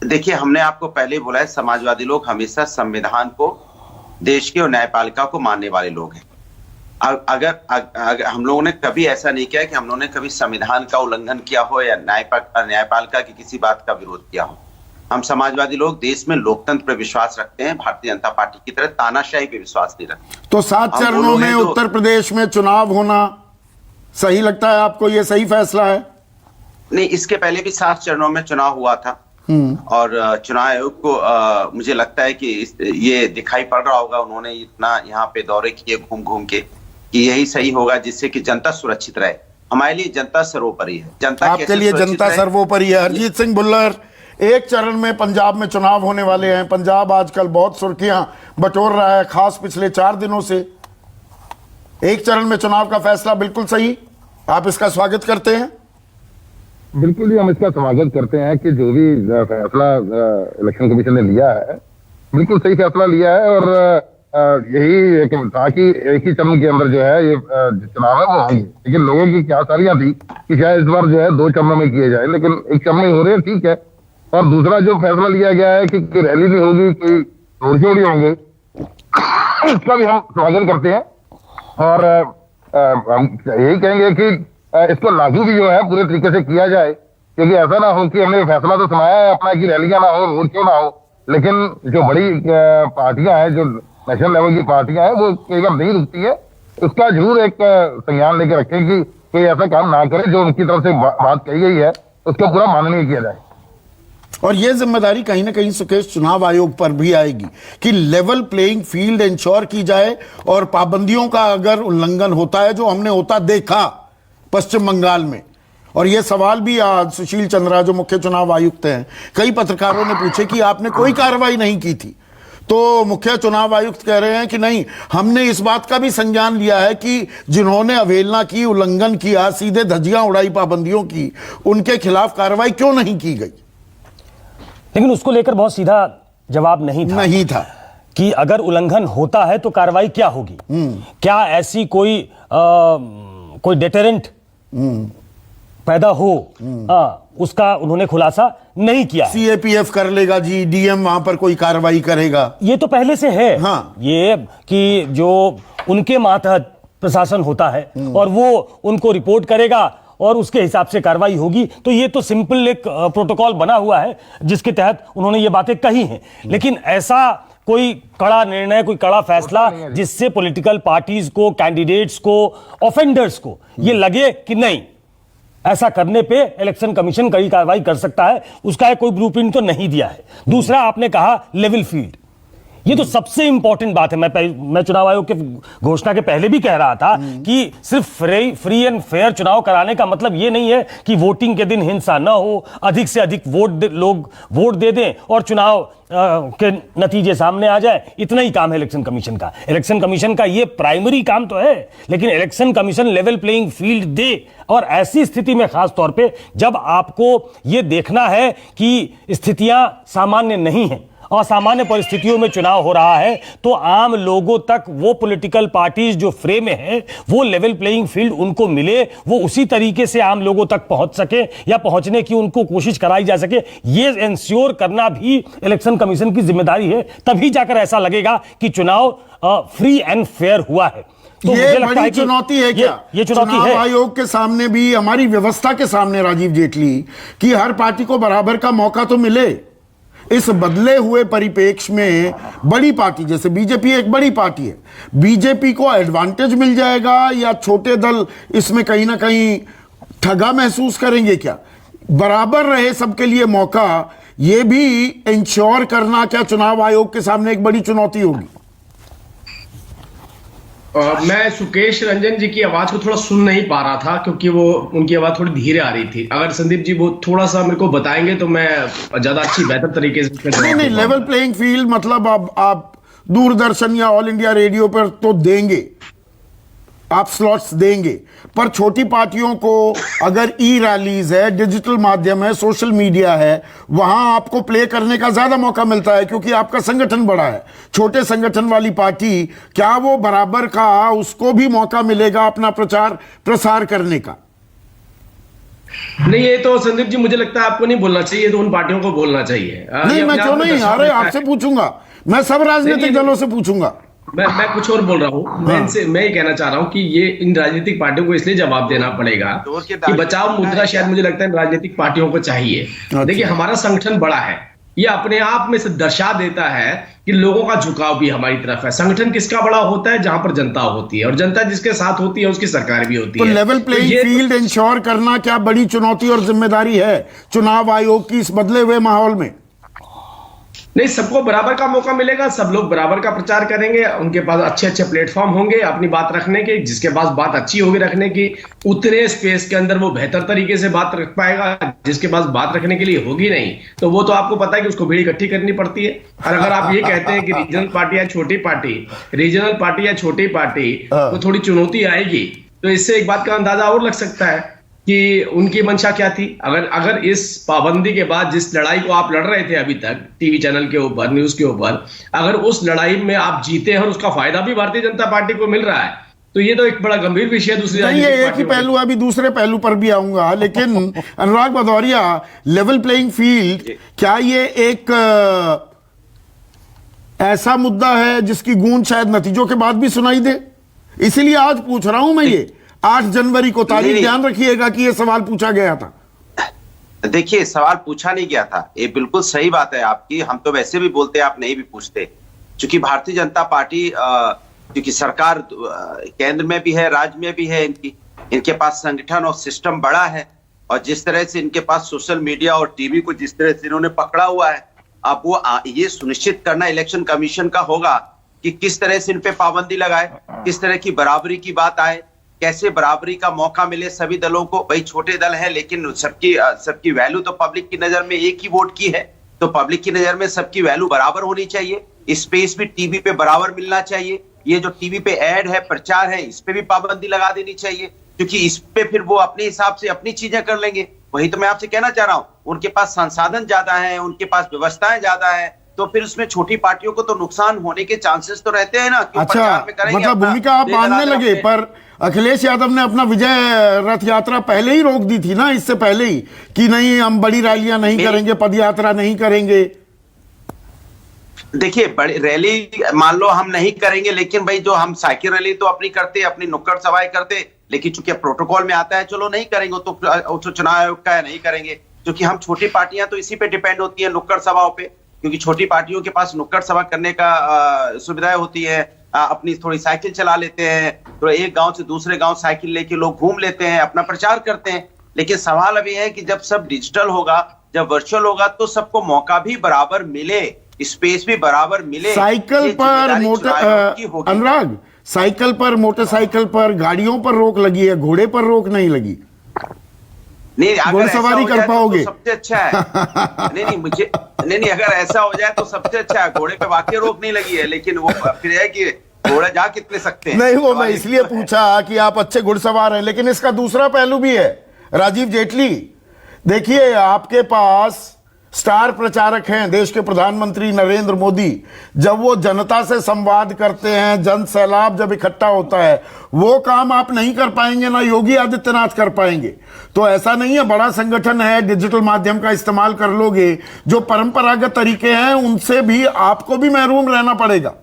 S17: देखिए, हमने आपको पहले बोला है, समाजवादी लोग हमेशा संविधान को, देश की और न्यायपालिका को मानने वाले लोग हैं। अगर हम लोगों ने कभी ऐसा नहीं किया कि हम लोगों ने कभी संविधान का उल्लंघन किया हो या न्यायपालिका की किसी बात का विरोध किया हो। हम समाजवादी लोग देश में लोकतंत्र पर विश्वास रखते हैं, भारतीय जनता पार्टी की तरह तानाशाही पे विश्वास नहीं रखते।
S13: तो 7 चरणों में उत्तर प्रदेश में चुनाव होना सही लगता है आपको? ये सही फैसला है?
S17: नहीं, इसके पहले भी 7 चरणों में चुनाव हुआ था, और चुनाव आयोग को मुझे लगता है कि ये दिखाई पड़ रहा होगा, उन्होंने इतना यहाँ पे दौरे किए घूम घूम के, कि यही सही होगा जिससे कि जनता सुरक्षित रहे। हमारे लिए जनता सर्वोपरि है। जनता
S13: आपके लिए जनता सर्वोपरि है। हरजीत सिंह भुल्लर, 1 चरण में पंजाब में चुनाव होने वाले हैं। पंजाब आजकल बहुत सुर्खियां बटोर रहा है, खास पिछले 4 दिनों से। 1 चरण में चुनाव का फैसला बिल्कुल सही, आप इसका स्वागत करते हैं?
S18: बिल्कुल ही हम इसका स्वागत करते हैं कि जो भी फैसला इलेक्शन कमीशन ने लिया है बिल्कुल सही फैसला लिया है, और यही ताकि एक ही चरण के अंदर जो है ये चुनाव है वो होंगे। लेकिन लोगों की क्या सारियां थी कि शायद इस बार जो है 2 चरणों में किए जाए, लेकिन 1 चरण में हो रहे हैं, ठीक है। और दूसरा जो फैसला लिया गया है कि कोई रैली नहीं होगी, कोई रोड शो नहीं होंगे, इसका भी हम स्वागत करते हैं। और हम यही कहेंगे कि इसको लागू भी जो है पूरे तरीके से किया जाए, क्योंकि ऐसा ना हो कि हमने फैसला तो सुनाया है अपना कि रैलियां ना हो, रोड शो ना हो, लेकिन जो बड़ी पार्टियां हैं, जो नेशनल लेवल की पार्टियां हैं, वो कई बार नहीं रुकती है। उसका जरूर एक संज्ञान लेकर रखें कि कोई ऐसा काम ना करे जो उनकी तरफ से बात कही गई है उसका पूरा माननीय किया जाए।
S13: और यह जिम्मेदारी कहीं ना कहीं सुकेश चुनाव आयोग पर भी आएगी कि लेवल प्लेइंग फील्ड इंश्योर की जाए, और पाबंदियों का अगर उल्लंघन होता है, जो हमने होता देखा पश्चिम बंगाल में। और यह सवाल भी आज सुशील चंद्रा जो मुख्य चुनाव आयुक्त हैं, कई पत्रकारों ने पूछे कि आपने कोई कार्रवाई नहीं की थी, तो मुख्य चुनाव आयुक्त कह रहे हैं कि नहीं, हमने इस बात का भी संज्ञान लिया है कि जिन्होंने अवहेलना की, उल्लंघन किया, सीधे धज्जियां उड़ाई पाबंदियों की, उनके खिलाफ कार्रवाई क्यों नहीं की गई।
S14: लेकिन उसको लेकर बहुत सीधा जवाब नहीं था कि अगर उल्लंघन होता है तो कार्रवाई क्या होगी, क्या ऐसी कोई डेटरेंट पैदा हो, उसका उन्होंने खुलासा नहीं किया।
S13: सीएपीएफ कर लेगा जी, डीएम वहां पर कोई कार्रवाई करेगा,
S14: ये तो पहले से है। हाँ। ये कि जो उनके मातहत प्रशासन होता है और वो उनको रिपोर्ट करेगा और उसके हिसाब से कार्रवाई होगी, तो ये तो सिंपल एक प्रोटोकॉल बना हुआ है जिसके तहत उन्होंने ये बातें कही हैं। लेकिन ऐसा कोई कड़ा निर्णय, कोई कड़ा फैसला जिससे पॉलिटिकल पार्टीज को, कैंडिडेट्स को, ऑफेंडर्स को ये लगे कि नहीं, ऐसा करने पे इलेक्शन कमीशन कई कार्रवाई कर सकता है, उसका कोई ब्लूप्रिंट तो नहीं दिया है। दूसरा, आपने कहा लेवल फील्ड, ये तो सबसे इंपॉर्टेंट बात है। मैं चुनाव आयोग के घोषणा के पहले भी कह रहा था कि सिर्फ फ्री एंड फेयर चुनाव कराने का मतलब ये नहीं है कि वोटिंग के दिन हिंसा ना हो, अधिक से अधिक लोग वोट दे दें और चुनाव के नतीजे सामने आ जाए। इतना ही काम है इलेक्शन कमीशन का। इलेक्शन कमीशन का ये प्राइमरी काम तो है, लेकिन election commission level playing field दे, और ऐसी स्थिति में खास तौर पे जब आपको ये देखना है कि स्थितियां सामान्य नहीं हैं, असामान्य परिस्थितियों में चुनाव हो रहा है, तो आम लोगों तक वो पॉलिटिकल पार्टीज जो फ्रे में है, वो लेवल प्लेइंग फील्ड उनको मिले, वो उसी तरीके से आम लोगों तक पहुंच सके या पहुंचने की उनको कोशिश कराई जा सके, ये इंश्योर करना भी इलेक्शन कमीशन की जिम्मेदारी है। तभी जाकर ऐसा लगेगा कि चुनाव फ्री एंड फेयर हुआ है।
S13: तो ये बड़ी चुनौती है क्या?
S14: ये चुनौती है
S13: चुनाव आयोग के सामने भी, हमारी व्यवस्था के सामने, राजीव जेटली, कि हर पार्टी को बराबर का मौका तो मिले। इस बदले हुए परिप्रेक्ष्य में बड़ी पार्टी जैसे बीजेपी एक बड़ी पार्टी है, बीजेपी को एडवांटेज मिल जाएगा या छोटे दल इसमें कहीं ना कहीं ठगा महसूस करेंगे? क्या बराबर रहे सबके लिए मौका, यह भी इंश्योर करना क्या चुनाव आयोग के सामने एक बड़ी चुनौती होगी?
S16: मैं सुकेश रंजन जी की आवाज को थोड़ा सुन नहीं पा रहा था क्योंकि वो उनकी आवाज थोड़ी धीरे आ रही थी। अगर संदीप जी वो थोड़ा सा मेरे को बताएंगे तो मैं ज्यादा बेहतर तरीके से
S13: नहीं, लेवल प्लेइंग फील्ड मतलब आप दूरदर्शन या ऑल इंडिया रेडियो पर तो देंगे, आप स्लॉट्स देंगे, पर छोटी पार्टियों को अगर ई रैलीज है, डिजिटल माध्यम है, सोशल मीडिया है, वहां आपको प्ले करने का ज्यादा मौका मिलता है क्योंकि आपका संगठन बड़ा है। छोटे संगठन वाली पार्टी, क्या वो बराबर का उसको भी मौका मिलेगा अपना प्रचार प्रसार करने का?
S16: नहीं, ये तो संदीप जी मुझे लगता है आपको नहीं बोलना चाहिए, तो उन पार्टियों को बोलना चाहिए।
S13: नहीं, मैं क्यों नहीं, अरे आपसे पूछूंगा, मैं सब राजनीतिक दलों से पूछूंगा।
S16: मैं कुछ और बोल रहा हूँ। मैं ये कहना चाह रहा हूँ कि ये इन राजनीतिक पार्टियों को इसलिए जवाब देना पड़ेगा कि बचाव मुद्रा शायद मुझे लगता है राजनीतिक पार्टियों को चाहिए। देखिए, हमारा संगठन बड़ा है, ये अपने आप में से दर्शा देता है कि लोगों का झुकाव भी हमारी तरफ है। संगठन किसका बड़ा होता है? जहां पर जनता होती है, और जनता जिसके साथ होती है उसकी सरकार भी होती है।
S13: तो लेवल प्लेइंग फील्ड इंश्योर करना क्या बड़ी चुनौती और जिम्मेदारी है चुनाव आयोग की इस बदले हुए माहौल में?
S16: नहीं, सबको बराबर का मौका मिलेगा, सब लोग बराबर का प्रचार करेंगे, उनके पास अच्छे अच्छे प्लेटफॉर्म होंगे अपनी बात रखने के। जिसके पास बात अच्छी होगी रखने की, उतने स्पेस के अंदर वो बेहतर तरीके से बात रख पाएगा। जिसके पास बात रखने के लिए होगी नहीं, तो वो तो आपको पता है कि उसको भीड़ इकट्ठी करनी पड़ती है। और अगर आप ये कहते हैं कि रीजनल पार्टी या छोटी पार्टी को थोड़ी चुनौती आएगी, तो इससे एक बात का अंदाजा और लग सकता है कि उनकी मंशा क्या थी। अगर इस पाबंदी के बाद जिस लड़ाई को आप लड़ रहे थे अभी तक टीवी चैनल के ऊपर, न्यूज के ऊपर, अगर उस लड़ाई में आप जीते हैं और उसका फायदा भी भारतीय जनता पार्टी को मिल रहा है, तो ये तो एक बड़ा गंभीर विषय है। दूसरी
S13: नहीं, ये एक ही पहलू, अभी दूसरे पहलू पर भी आऊंगा, लेकिन अनुराग भदौरिया, लेवल प्लेइंग फील्ड क्या ये एक ऐसा मुद्दा है जिसकी गूंज शायद नतीजों के बाद भी सुनाई दे? इसीलिए आज पूछ रहा हूं मैं ये। 8 जनवरी को तारीख ध्यान रखिएगा कि यह सवाल पूछा गया था।
S17: देखिए, सवाल पूछा नहीं गया था, ये बिल्कुल सही बात है आपकी। हम तो वैसे भी बोलते, आप नहीं भी पूछते, क्योंकि भारतीय जनता पार्टी क्योंकि सरकार केंद्र में भी है, राज्य में भी है, इनके पास संगठन और सिस्टम बड़ा है, और जिस तरह से इनके पास सोशल मीडिया और टीवी को जिस तरह से इन्होंने पकड़ा हुआ है, अब वो ये सुनिश्चित करना इलेक्शन कमीशन का होगा कि किस तरह से इन पे पाबंदी लगाए, किस तरह की बराबरी की बात आए, कैसे बराबरी का मौका मिले सभी दलों को। भाई छोटे दल है, लेकिन सबकी वैल्यू तो पब्लिक की नजर में एक ही वोट की है, तो पब्लिक की नजर में सबकी वैल्यू बराबर होनी चाहिए। स्पेस भी टीवी पे बराबर मिलना चाहिए। ये जो टीवी पे ऐड है, प्रचार है, इस पे भी पाबंदी लगा देनी चाहिए, क्योंकि इस पे फिर वो अपने हिसाब से अपनी चीजें कर लेंगे। वही तो मैं आपसे कहना चाह रहा हूं, उनके पास संसाधन ज्यादा है, उनके पास व्यवस्थाएं ज्यादा है, तो फिर उसमें छोटी पार्टियों को तो नुकसान होने के चांसेस तो रहते हैं ना।
S13: अच्छा, मतलब भूमिका आप मानने लगे, पर अखिलेश यादव ने अपना विजय रथ यात्रा पहले ही रोक दी थी ना, इससे पहले ही, कि नहीं हम बड़ी रैलियां नहीं करेंगे, पद यात्रा नहीं करेंगे।
S17: देखिए, बड़ी रैली मान लो हम नहीं करेंगे, लेकिन भाई जो हम साइकिल रैली तो अपनी करते, अपनी नुक्कड़ सवारी करते, लेकिन चूंकि प्रोटोकॉल में आता है चलो नहीं करेंगे, तो चुनाव आयोग का है नहीं करेंगे, क्योंकि हम छोटी पार्टियां तो इसी पे डिपेंड होती है, नुक्कड़ सभाओं पे, क्योंकि छोटी पार्टियों के पास नुक्कड़ सभा करने का सुविधाएं होती है, अपनी थोड़ी साइकिल चला लेते हैं, थोड़ा एक गांव से दूसरे गांव साइकिल लेके लोग घूम लेते हैं, अपना प्रचार करते हैं। लेकिन सवाल अभी है कि जब सब डिजिटल होगा, जब वर्चुअल होगा, तो सबको मौका भी बराबर मिले, स्पेस भी बराबर मिले।
S13: साइकिल पर अनुराग, साइकिल पर, मोटरसाइकिल पर, गाड़ियों पर रोक लगी है, घोड़े पर रोक नहीं लगी।
S17: नहीं, अगर
S13: सवारी कर पाओगे
S17: तो सबसे अच्छा है। नहीं, अगर ऐसा हो जाए तो सबसे अच्छा है। घोड़े पे वाकई रोक नहीं लगी है, लेकिन वो फिर है कि घोड़ा जा कितने सकते हैं।
S13: नहीं, वो मैं इसलिए पूछा कि आप अच्छे घुड़सवार हैं, लेकिन इसका दूसरा पहलू भी है। राजीव जेटली, देखिए आपके पास स्टार प्रचारक हैं देश के प्रधानमंत्री नरेंद्र मोदी, जब वो जनता से संवाद करते हैं, जन सैलाब जब इकट्ठा होता है, वो काम आप नहीं कर पाएंगे, ना योगी आदित्यनाथ कर पाएंगे। तो ऐसा नहीं है, बड़ा संगठन है, डिजिटल माध्यम का इस्तेमाल कर लोगे, जो परंपरागत तरीके हैं उनसे भी आपको भी महरूम रहना पड़ेगा।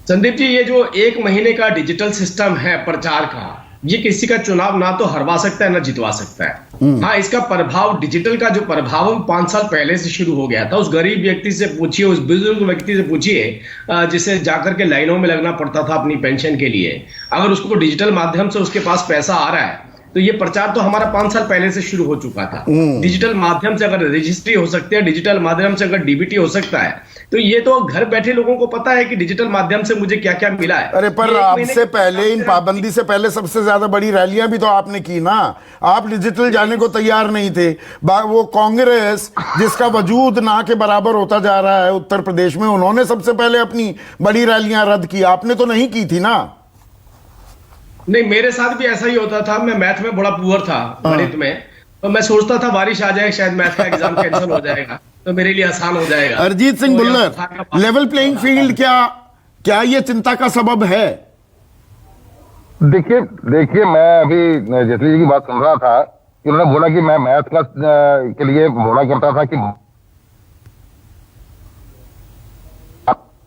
S16: संदीप जी, ये जो 1 महीने का डिजिटल सिस्टम है प्रचार का, ये किसी का चुनाव ना तो हरवा सकता है ना जितवा सकता है। हाँ, इसका प्रभाव, डिजिटल का जो प्रभाव 5 साल पहले से शुरू हो गया था। उस गरीब व्यक्ति से पूछिए, उस बुजुर्ग व्यक्ति से पूछिए जिसे जाकर के लाइनों में लगना पड़ता था अपनी पेंशन के लिए, अगर उसको डिजिटल माध्यम से उसके पास पैसा आ रहा है, तो ये प्रचार तो हमारा 5 साल पहले से शुरू हो चुका था। डिजिटल माध्यम से अगर रजिस्ट्री हो सकती है, डिजिटल माध्यम से अगर डीबीटी हो सकता है, तो ये तो घर बैठे लोगों को पता है कि डिजिटल माध्यम से मुझे क्या क्या मिला है।
S13: अरे पर आपसे पहले, इन पाबंदी से पहले सबसे ज्यादा बड़ी रैलियां भी तो आपने की ना। आप डिजिटल जाने को तैयार नहीं थे। वो कांग्रेस जिसका वजूद ना के बराबर होता जा रहा है उत्तर प्रदेश में, उन्होंने सबसे पहले अपनी बड़ी रैलियां रद्द की, आपने तो नहीं की थी ना।
S16: नहीं, मेरे साथ भी ऐसा ही होता था। मैं मैथ में बड़ा पुअर था, गणित में, तो मैं सोचता था बारिश आ जाए, शायद मैथ का एग्जाम कैंसिल हो जाएगा, तो मेरे लिए आसान हो जाएगा।
S13: Arijit Singh Bullar, level playing field क्या ये चिंता का सबब है?
S18: देखिए मैं अभी जेटली जी की बात सुन रहा था कि उन्होंने बोला कि मैं मैथ का के लिए बोला करता था कि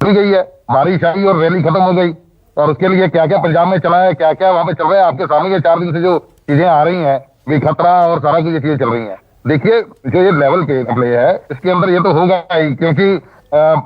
S18: गई है, बारिश आई और रैली खत्म हो गई, और उसके लिए क्या क्या पंजाब में चला है, क्या क्या वहां पे चल रहा है, आपके सामने ये 4 दिन से जो चीजें आ रही हैं, भी खतरा और सारा कुछ ये चीजें चल रही हैं। देखिए, जो ये लेवल प्ले है, इसके अंदर ये तो होगा ही, क्योंकि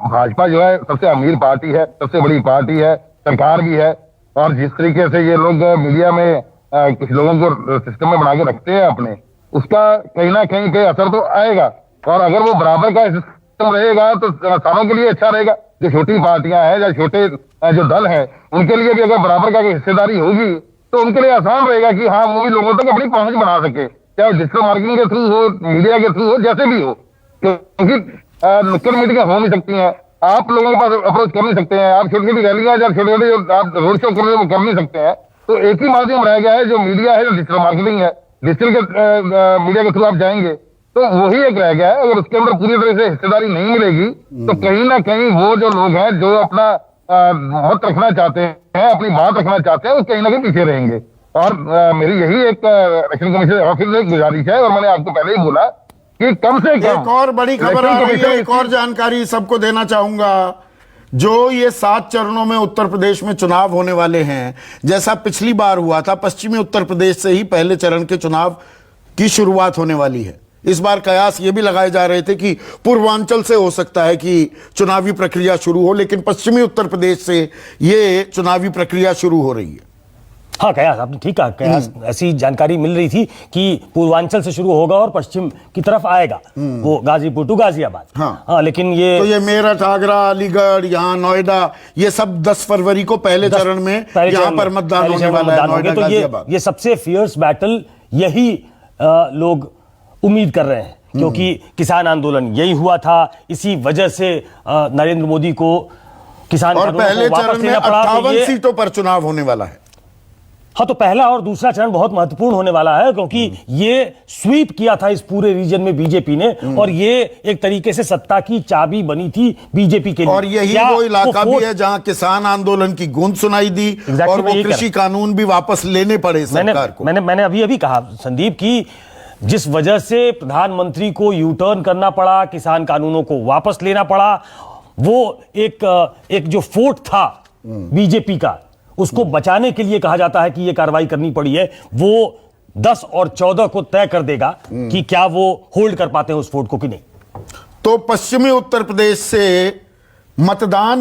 S18: भाजपा जो है सबसे अमीर पार्टी है, सबसे बड़ी पार्टी है, सरकार भी है, और जिस तरीके से ये लोग मीडिया में कुछ लोगों को सिस्टम में बना के रखते हैं अपने, उसका कहीं ना कहीं असर तो आएगा। और अगर वो बराबर का सिस्टम रहेगा तो किसानों के लिए अच्छा रहेगा। जो छोटी पार्टियां हैं या छोटे जो दल हैं, उनके लिए भी अगर बराबर का हिस्सेदारी होगी तो उनके लिए आसान रहेगा कि हाँ, वो भी लोगों तक अपनी पहुंच बना सके, चाहे डिजिटल मार्केटिंग के थ्रू हो, मीडिया के थ्रू हो, जैसे भी हो, क्योंकि नुक्कड़ मीटिंगें हो नहीं सकती हैं, आप लोगों के पास अप्रोच कर नहीं सकते हैं, आप छोटी छोटी रैलियां या छोटे छोटे जो आप रोड शो कर रहे हो वो कर नहीं सकते हैं। तो एक ही माध्यम रह गया है, जो मीडिया है, जो डिजिटल मार्केटिंग है, डिजिटल के मीडिया के थ्रू आप जाएंगे तो वही एक रह गया है। अगर उसके अंदर पूरी तरह से हिस्सेदारी नहीं मिलेगी तो कहीं ना कहीं वो जो लोग हैं जो अपना मत रखना चाहते हैं, अपनी बात रखना चाहते हैं, वो कहीं ना कहीं पीछे रहेंगे। और मेरी यही एक इलेक्शन कमीशन ऑफिस से गुजारिश है, और मैंने आपको पहले ही बोला कि कम से कम
S13: एक और बड़ी खबर आ रही है, एक और जानकारी सबको देना चाहूंगा। जो ये 7 चरणों में उत्तर प्रदेश में चुनाव होने वाले हैं, जैसा पिछली बार हुआ था, पश्चिमी उत्तर प्रदेश से ही पहले चरण के चुनाव की शुरुआत होने वाली है। इस बार कयास ये भी लगाए जा रहे थे कि पूर्वांचल से हो सकता है कि चुनावी प्रक्रिया शुरू हो, लेकिन पश्चिमी उत्तर प्रदेश से ये चुनावी प्रक्रिया शुरू हो रही है।
S14: हाँ कयास, आपने ठीक कहा। कयास, ऐसी जानकारी मिल रही थी कि पूर्वांचल से शुरू होगा और पश्चिम की तरफ आएगा, वो गाजीपुर टू गाजियाबाद। हाँ, लेकिन ये
S13: मेरठ, आगरा, अलीगढ़, यहाँ नोएडा, ये सब 10 फरवरी को पहले चरण में यहाँ पर मतदान होने वाला है, नोएडा, गाजियाबाद।
S14: ये सबसे फियर्स बैटल यही लोग उम्मीद कर रहे हैं, क्योंकि किसान आंदोलन यही हुआ था, इसी वजह से नरेंद्र मोदी को किसान
S13: और पहले चरण में 58 सीटों पर चुनाव होने वाला है।
S14: हाँ, तो पहला और दूसरा चरण बहुत महत्वपूर्ण होने वाला है, क्योंकि ये स्वीप किया था इस पूरे रीजन में बीजेपी ने, और ये एक तरीके से सत्ता की चाबी बनी थी बीजेपी के लिए।
S13: और यही वो इलाका भी है जहां किसान आंदोलन की गूंज सुनाई दी और वो कृषि कानून भी वापस लेने पड़े सरकार को।
S14: मैंने अभी कहा संदीप की जिस वजह से प्रधानमंत्री को यू टर्न करना पड़ा, किसान कानूनों को वापस लेना पड़ा, वो एक जो फोर्ट था बीजेपी का, उसको बचाने के लिए कहा जाता है कि यह कार्रवाई करनी पड़ी है। वो 10 और 14 को तय कर देगा कि क्या वो होल्ड कर पाते हैं उस फोर्ट को कि नहीं।
S13: तो पश्चिमी उत्तर प्रदेश से मतदान